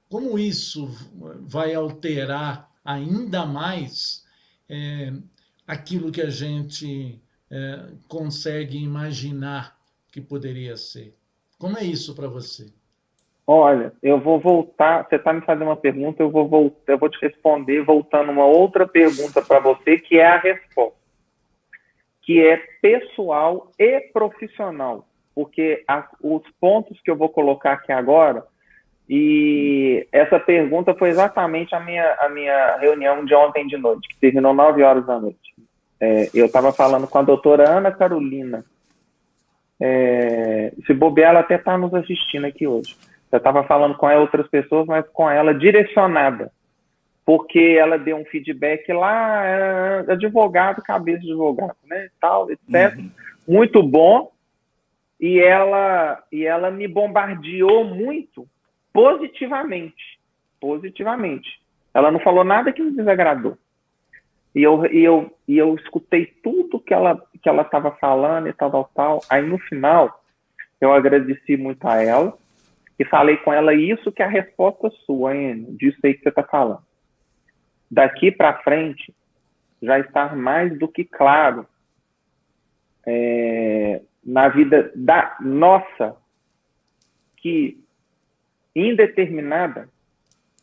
como isso vai alterar ainda mais aquilo que a gente consegue imaginar que poderia ser. Como é isso para você? Olha, eu vou voltar. Você está me fazendo uma pergunta, eu vou te responder voltando uma outra pergunta para você, que é a resposta, que é pessoal e profissional, porque os pontos que eu vou colocar aqui agora, e essa pergunta foi exatamente a minha reunião de ontem de noite, que terminou 9 horas da noite. Eu estava falando com a doutora Ana Carolina. Se bobear, ela até está nos assistindo aqui hoje. Eu estava falando com outras pessoas, mas com ela direcionada, porque ela deu um feedback lá, advogado, cabeça de advogado, né, tal, etc. Muito bom, e ela me bombardeou muito positivamente. Ela não falou nada que me desagradou. E eu escutei tudo que ela estava falando e tal. Aí, no final, eu agradeci muito a ela e falei com ela isso que é a resposta sua, Enio, disso aí que você está falando. Daqui para frente, já está mais do que claro na vida da nossa, que indeterminada,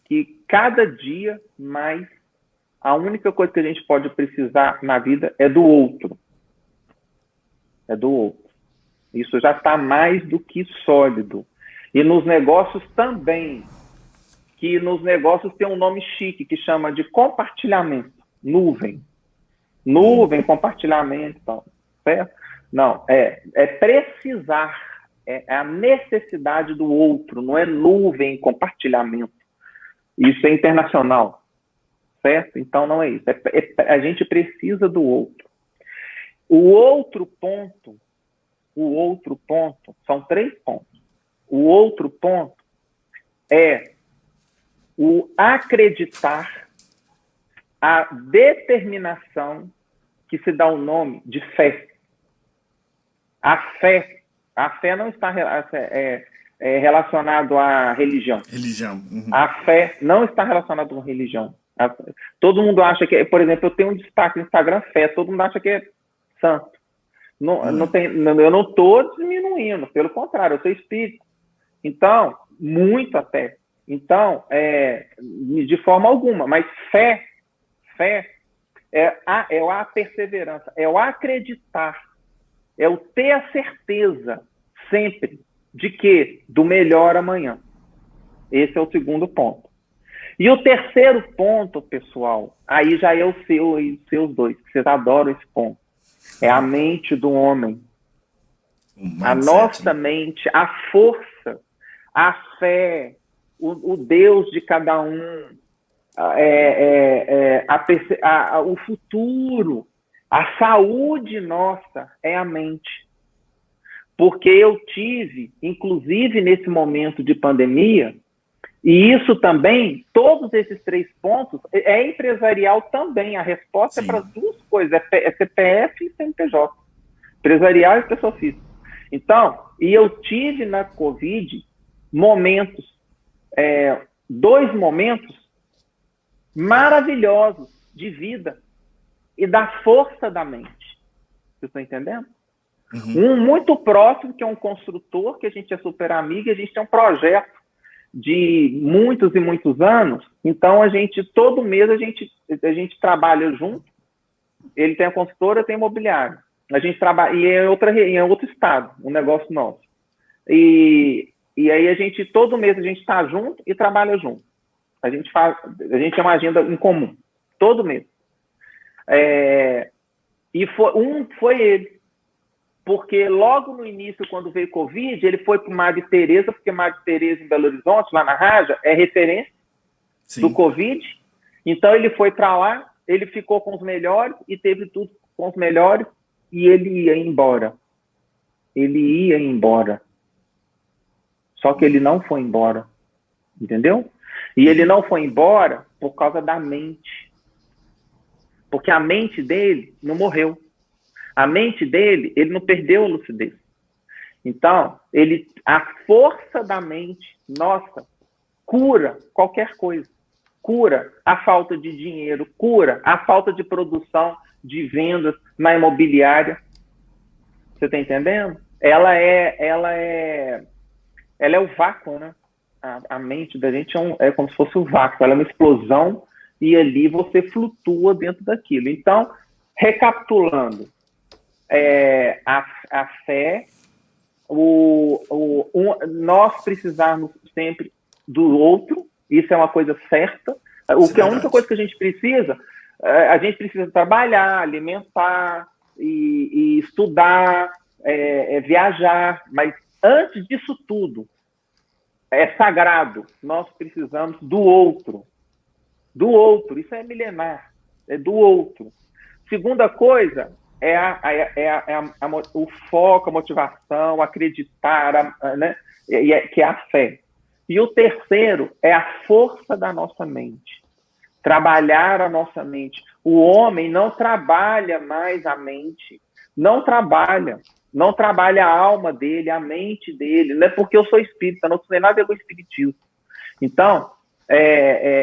que cada dia mais a única coisa que a gente pode precisar na vida é do outro. Isso já está mais do que sólido. E nos negócios também, que nos negócios tem um nome chique que chama de compartilhamento, nuvem, compartilhamento e tal, certo? Não, é precisar, é a necessidade do outro, não é nuvem, compartilhamento. Isso é internacional, certo? Então não é isso, a gente precisa do outro. O outro ponto, são 3 pontos. O outro ponto é o acreditar, a determinação que se dá o nome de fé. A fé não está relacionado à religião. A fé não está relacionada com religião. Todo mundo acha que, por exemplo, eu tenho um destaque no Instagram, fé, todo mundo acha que é santo. Eu não estou diminuindo, pelo contrário, eu sou espírita. Então, muito até. Então, de forma alguma, mas fé é a perseverança, é o acreditar, é o ter a certeza sempre de que do melhor amanhã. Esse é o segundo ponto. E o terceiro ponto, pessoal, aí já é o seu e os seus dois, que vocês adoram esse ponto. É a mente do homem. A nossa mente, a força, a fé, o Deus de cada um, o futuro, a saúde nossa é a mente. Porque eu tive, inclusive nesse momento de pandemia, e isso também, todos esses 3 pontos, é empresarial também. A resposta é para as 2 coisas, é CPF e CNPJ. Empresarial e pessoa física. Então, e eu tive na Covid momentos, 2 momentos maravilhosos de vida e da força da mente. Vocês estão entendendo? Um muito próximo, que é um construtor, que a gente é super amigo, e a gente tem um projeto de muitos e muitos anos. Então, todo mês a gente trabalha junto. Ele tem a consultora, tem a imobiliária. A gente trabalha, e é outro estado, um negócio nosso. E aí todo mês a gente está junto e trabalha junto. A gente tem uma agenda em comum, todo mês. E foi ele. Porque logo no início, quando veio Covid, ele foi para o Madre Teresa, porque Madre Teresa em Belo Horizonte, lá na Raja, é referência do Covid. Então ele foi para lá, ele ficou com os melhores e teve tudo com os melhores e ele ia embora. Ele ia embora. Só que ele não foi embora. Entendeu? E ele não foi embora por causa da mente. Porque a mente dele não morreu. A mente dele, ele não perdeu a lucidez. Então, a força da mente, nossa, cura qualquer coisa. Cura a falta de dinheiro, cura a falta de produção, de vendas na imobiliária. Você está entendendo? Ela é o vácuo, né? A mente da gente é como se fosse o vácuo. Ela é uma explosão e ali você flutua dentro daquilo. Então, recapitulando, a fé, nós precisarmos sempre do outro, isso é uma coisa certa. A única coisa que a gente precisa trabalhar, alimentar e estudar, viajar, mas antes disso tudo, é sagrado, nós precisamos do outro. Do outro, isso é milenar, é do outro. Segunda coisa o foco, a motivação, acreditar, né? Que é a fé. E o terceiro é a força da nossa mente. Trabalhar a nossa mente. O homem não trabalha mais a mente. Não trabalha a alma dele, a mente dele. Não é porque eu sou espírita, não tem nada a ver com espiritismo. Então,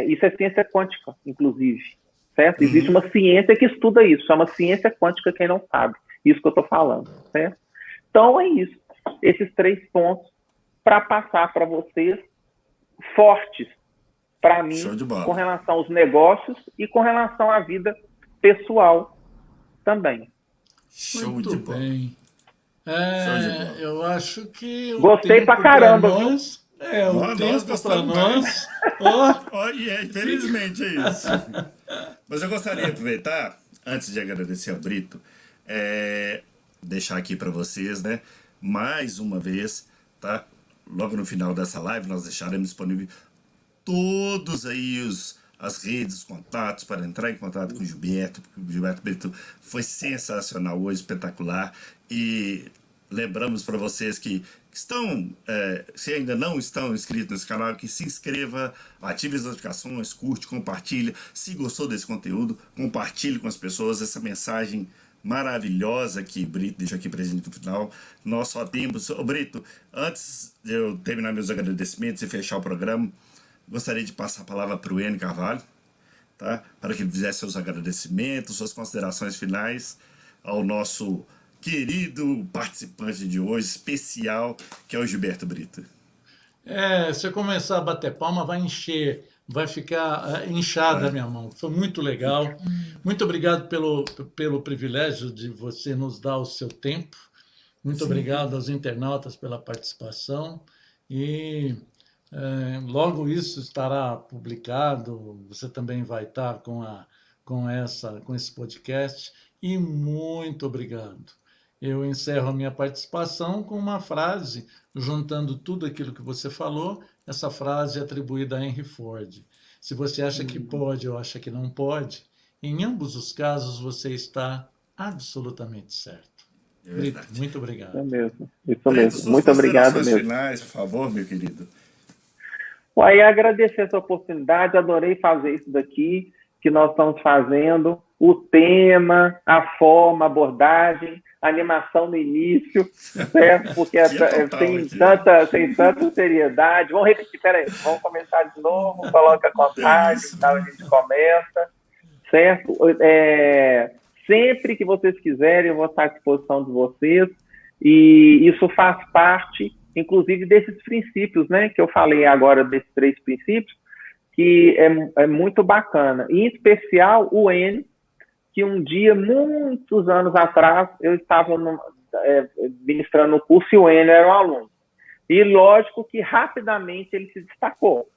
isso é ciência quântica, inclusive. Certo? Existe uma ciência que estuda isso, chama ciência quântica, quem não sabe. Isso que eu estou falando. Certo? Então, é isso. Esses 3 pontos para passar para vocês fortes, para mim, com relação aos negócios e com relação à vida pessoal também. Show de bola. Bem. Eu acho que o gostei pra caramba, nós, o tempo para nós. Infelizmente é isso. Mas eu gostaria de aproveitar, antes de agradecer ao Brito, deixar aqui para vocês, né, mais uma vez, tá? Logo no final dessa live nós deixaremos disponível todos aí as redes, os contatos para entrar em contato com o Gilberto, porque o Gilberto Brito foi sensacional hoje, espetacular. E lembramos para vocês que estão, se ainda não estão inscritos nesse canal, que se inscreva, ative as notificações, curte, compartilha. Se gostou desse conteúdo, compartilhe com as pessoas essa mensagem maravilhosa que o Brito deixou aqui presente no final. Nós só temos... Brito, antes de eu terminar meus agradecimentos e fechar o programa, gostaria de passar a palavra para o Enio Carvalho, tá? Para que ele fizesse seus agradecimentos, suas considerações finais ao nosso querido participante de hoje, especial, que é o Gilberto Brito. Se eu começar a bater palma, vai encher, vai ficar inchada a minha mão. Foi muito legal. Muito obrigado pelo privilégio de você nos dar o seu tempo. Muito obrigado aos internautas pela participação. E logo isso estará publicado. Você também vai estar com esse podcast. E muito obrigado. Eu encerro a minha participação com uma frase, juntando tudo aquilo que você falou, essa frase atribuída a Henry Ford. Se você acha que pode ou acha que não pode, em ambos os casos você está absolutamente certo. Brito, muito obrigado. Isso mesmo. Isso mesmo. Muito obrigado mesmo. Finais, por favor, meu querido. Aí agradecer essa oportunidade, adorei fazer isso daqui, que nós estamos fazendo, o tema, a forma, a abordagem, a animação no início, certo? Porque tem tanta seriedade. Vamos repetir, peraí, vamos começar de novo, coloca a contagem, tal, a gente começa, certo? Sempre que vocês quiserem, eu vou estar à disposição de vocês, e isso faz parte inclusive desses princípios, né, que eu falei agora, desses 3 princípios, que é muito bacana. Em especial, o Enio, que um dia, muitos anos atrás, eu estava ministrando o curso e o Enio era um aluno. E lógico que rapidamente ele se destacou.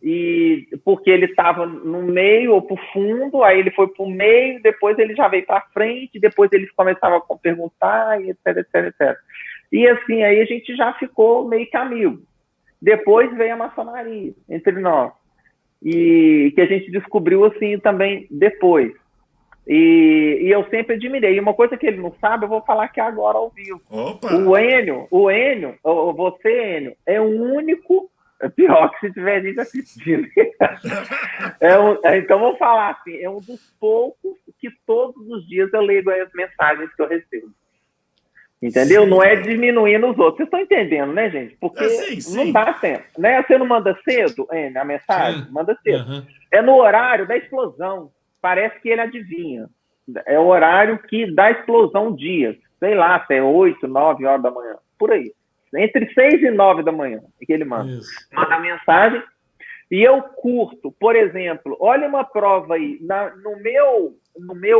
E porque ele estava no meio ou para o fundo, aí ele foi para o meio, depois ele já veio para frente, depois ele começava a perguntar, e etc, etc, etc. E assim, aí a gente já ficou meio que amigo. Depois veio a maçonaria entre nós, e que a gente descobriu assim também depois. E eu sempre admirei. E uma coisa que ele não sabe, eu vou falar aqui agora ao vivo. Opa! O Enio, você, Enio, é o único. É pior que se tiver gente assistindo. Então, vou falar assim: é um dos poucos que todos os dias eu leio as mensagens que eu recebo. Entendeu? Sim. Não é diminuindo os outros. Vocês estão entendendo, né, gente? Porque sim. Não dá tempo. Né? Você não manda cedo, Enio, a mensagem? Sim. Manda cedo. Uhum. É no horário da explosão. Parece que ele adivinha. É o horário que dá explosão dias. Sei lá, até 8, 9 horas da manhã. Por aí. Entre 6 e 9 da manhã que ele manda. Isso. Manda a mensagem. E eu curto, por exemplo, olha uma prova aí. No meu,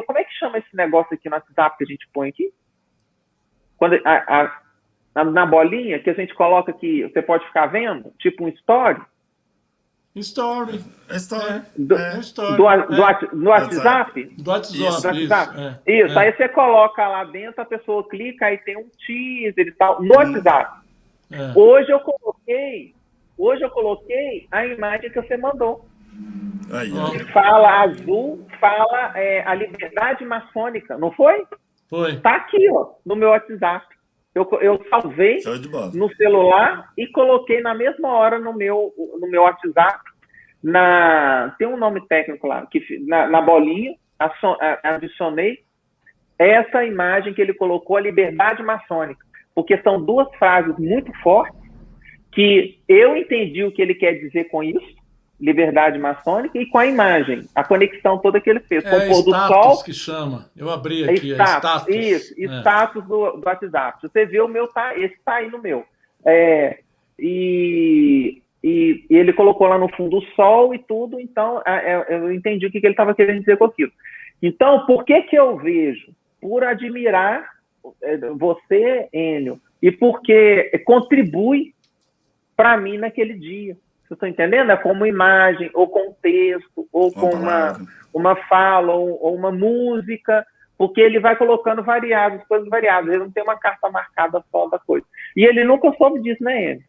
como é que chama esse negócio aqui no WhatsApp que a gente põe aqui? Quando, na bolinha que a gente coloca aqui, você pode ficar vendo, tipo um story. Story. Do WhatsApp? Do WhatsApp. Isso. Aí você coloca lá dentro, a pessoa clica, aí tem um teaser e tal, no WhatsApp. Hoje eu coloquei a imagem que você mandou. Fala azul, fala a liberdade maçônica, não foi? Foi. Tá aqui, ó, no meu WhatsApp. Eu salvei no celular e coloquei na mesma hora no meu WhatsApp. Tem um nome técnico lá, na bolinha, adicionei essa imagem que ele colocou, a liberdade maçônica. Porque são 2 frases muito fortes que eu entendi o que ele quer dizer com isso, liberdade maçônica, e com a imagem, a conexão toda que ele fez. Com o pôr do sol, que chama. Eu abri aqui, status. Isso, status do WhatsApp. Você vê o meu, esse tá aí no meu. E ele colocou lá no fundo o sol e tudo, então eu entendi o que ele estava querendo dizer com aquilo. Então, por que eu vejo? Por admirar você, Enio, e porque contribui para mim naquele dia. Vocês estão entendendo? É como imagem, ou com texto, ou com uma fala, ou uma música, porque ele vai colocando coisas variadas. Ele não tem uma carta marcada só da coisa. E ele nunca soube disso, né, Enio?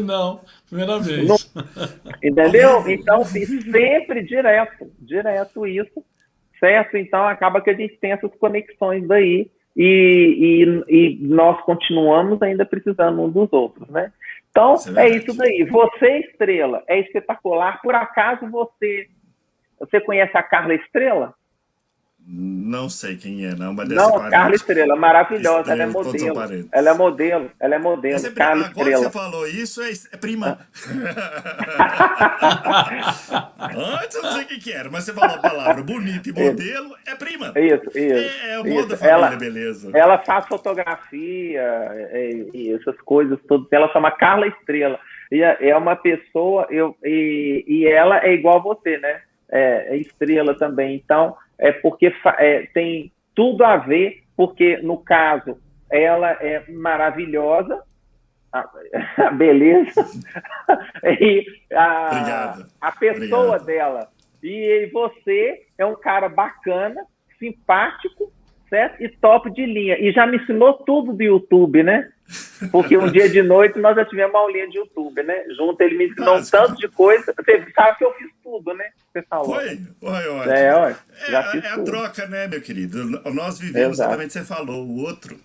Não, primeira vez. Não, entendeu? Então, sempre direto isso, certo? Então, acaba que a gente tem essas conexões daí e nós continuamos ainda precisando uns dos outros, né? Então, é isso daí. Você, Estrela, é espetacular. Por acaso, você conhece a Carla Estrela? Não sei quem é, não, mas não, Carla Estrela, maravilhosa, ela é modelo. Ela é modelo, Carla Estrela. Agora você falou isso, é prima. Antes eu não sei o que era, mas você falou a palavra bonita e modelo, é prima. Isso. É o modo da família, beleza. Ela faz fotografia e essas coisas todas. Ela chama Carla Estrela. E é uma pessoa, e ela é igual a você, né? É estrela também. Então, porque tem tudo a ver, porque, no caso, ela é maravilhosa, a beleza, e a pessoa dela. E você é um cara bacana, simpático, certo? E top de linha. E já me ensinou tudo do YouTube, né? Porque um dia de noite nós já tivemos uma aulinha de YouTube, né? Junto ele me ensinou um tanto de coisa. Você sabe que eu fiz tudo, né? Você falou. Foi ótimo. É a troca, né, meu querido? Nós vivemos, exatamente, você falou, o outro,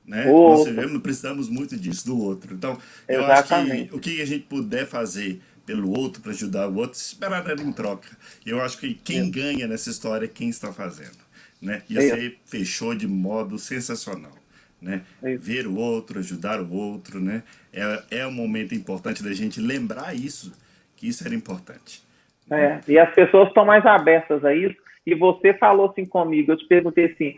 né? Nós vivemos, precisamos muito disso, do outro. Então, eu acho que o que a gente puder fazer pelo outro, para ajudar o outro, esperar nada em troca. Eu acho que quem ganha nessa história é quem está fazendo, né? E você fechou de modo sensacional. Né? Ver o outro, ajudar o outro, né? É um momento importante da gente lembrar isso, que isso era importante. E as pessoas estão mais abertas a isso. E você falou assim comigo, eu te perguntei assim,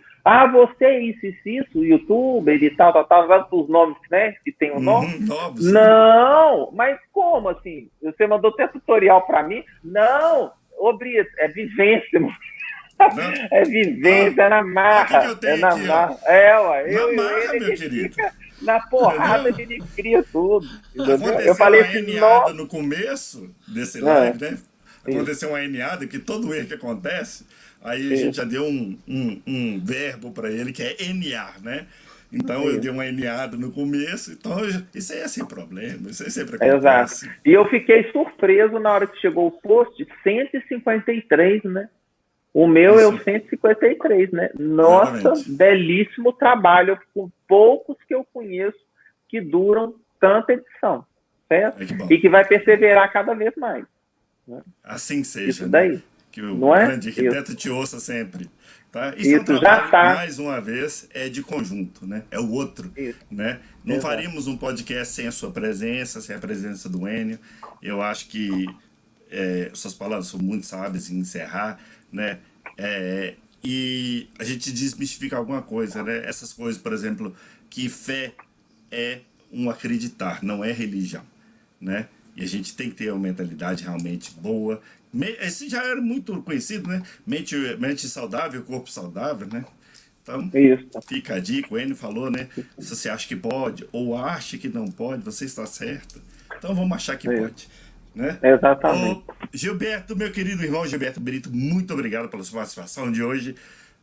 você isso, youtuber e tal, os nomes, né, que tem um nome. Novos. Não, mas como assim? Você mandou até tutorial para mim? Não, ô Brito, é vivência, mano. É vivência, é na marra. É na marra. Na marra, meu querido. Na porrada que ele cria tudo. Aconteceu Eu falei uma assim, N-ada no começo desse live, né? Aconteceu uma N-ada, que todo erro que acontece, aí a gente já deu um verbo para ele que é N-ar, né? Então eu dei uma N-ada no começo, então isso aí é sem problema, isso aí sempre acontece. Exato. E eu fiquei surpreso na hora que chegou o post 153, né? O meu é o 153, né? Nossa, exatamente. Belíssimo trabalho, com poucos que eu conheço que duram tanta edição, certo? E que vai perseverar cada vez mais. Né? Assim seja, isso daí. Né? Que o não grande é? arquiteto te ouça sempre. Tá? Isso é um trabalho, já tá. mais uma vez, é de conjunto, né? É o outro. Né? Não faríamos um podcast sem a sua presença, sem a presença do Enio. Eu acho que suas palavras são muito sábias em encerrar, né? E a gente desmistifica alguma coisa, né? Essas coisas, por exemplo, que fé é um acreditar, não é religião, né? E a gente tem que ter uma mentalidade realmente boa. Esse já era muito conhecido, né? Mente saudável, corpo saudável, né? Então, fica a dica, o Enio falou, né? Se você acha que pode ou acha que não pode, você está certo. Então vamos achar que pode. Né? Exatamente. Gilberto, meu querido irmão Gilberto Brito, muito obrigado pela sua participação de hoje.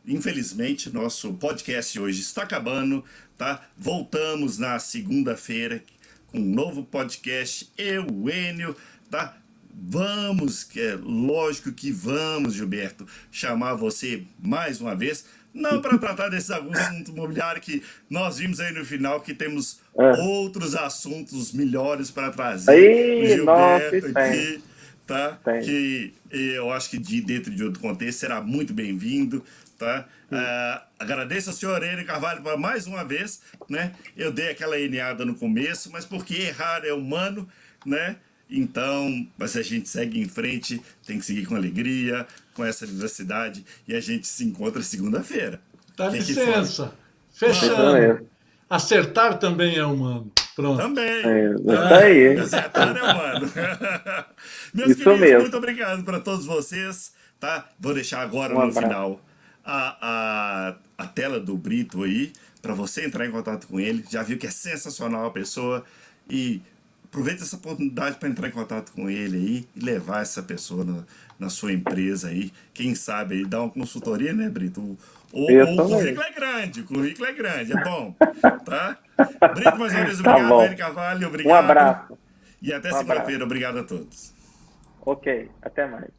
Infelizmente, nosso podcast hoje está acabando, tá? Voltamos na segunda-feira com um novo podcast, o Enio, tá? Vamos, lógico que vamos, Gilberto, chamar você mais uma vez, não para tratar desses assuntos imobiliários que nós vimos aí no final, que temos outros assuntos melhores para trazer. O Gilberto aqui, tá? Que eu acho que dentro de outro contexto será muito bem-vindo, tá? Agradeço ao senhor Enio Carvalho por mais uma vez, né? Eu dei aquela eneada no começo, mas porque errar é humano, né? Então, mas a gente segue em frente, tem que seguir com alegria, com essa vivacidade, e a gente se encontra segunda-feira. Dá licença. Fechando. Acertar também é humano. Pronto. Também. Acertar é humano. Meus queridos, muito obrigado para todos vocês. Tá? Vou deixar agora no final a tela do Brito aí, para você entrar em contato com ele. Já viu que é sensacional a pessoa e aproveita essa oportunidade para entrar em contato com ele aí e levar essa pessoa na sua empresa aí. Quem sabe aí dar uma consultoria, né, Brito? O currículo é grande, é bom. Tá? Brito, mais uma vez, obrigado, Enio Carvalho, obrigado. Um abraço. E até segunda-feira, obrigado a todos. Ok, até mais.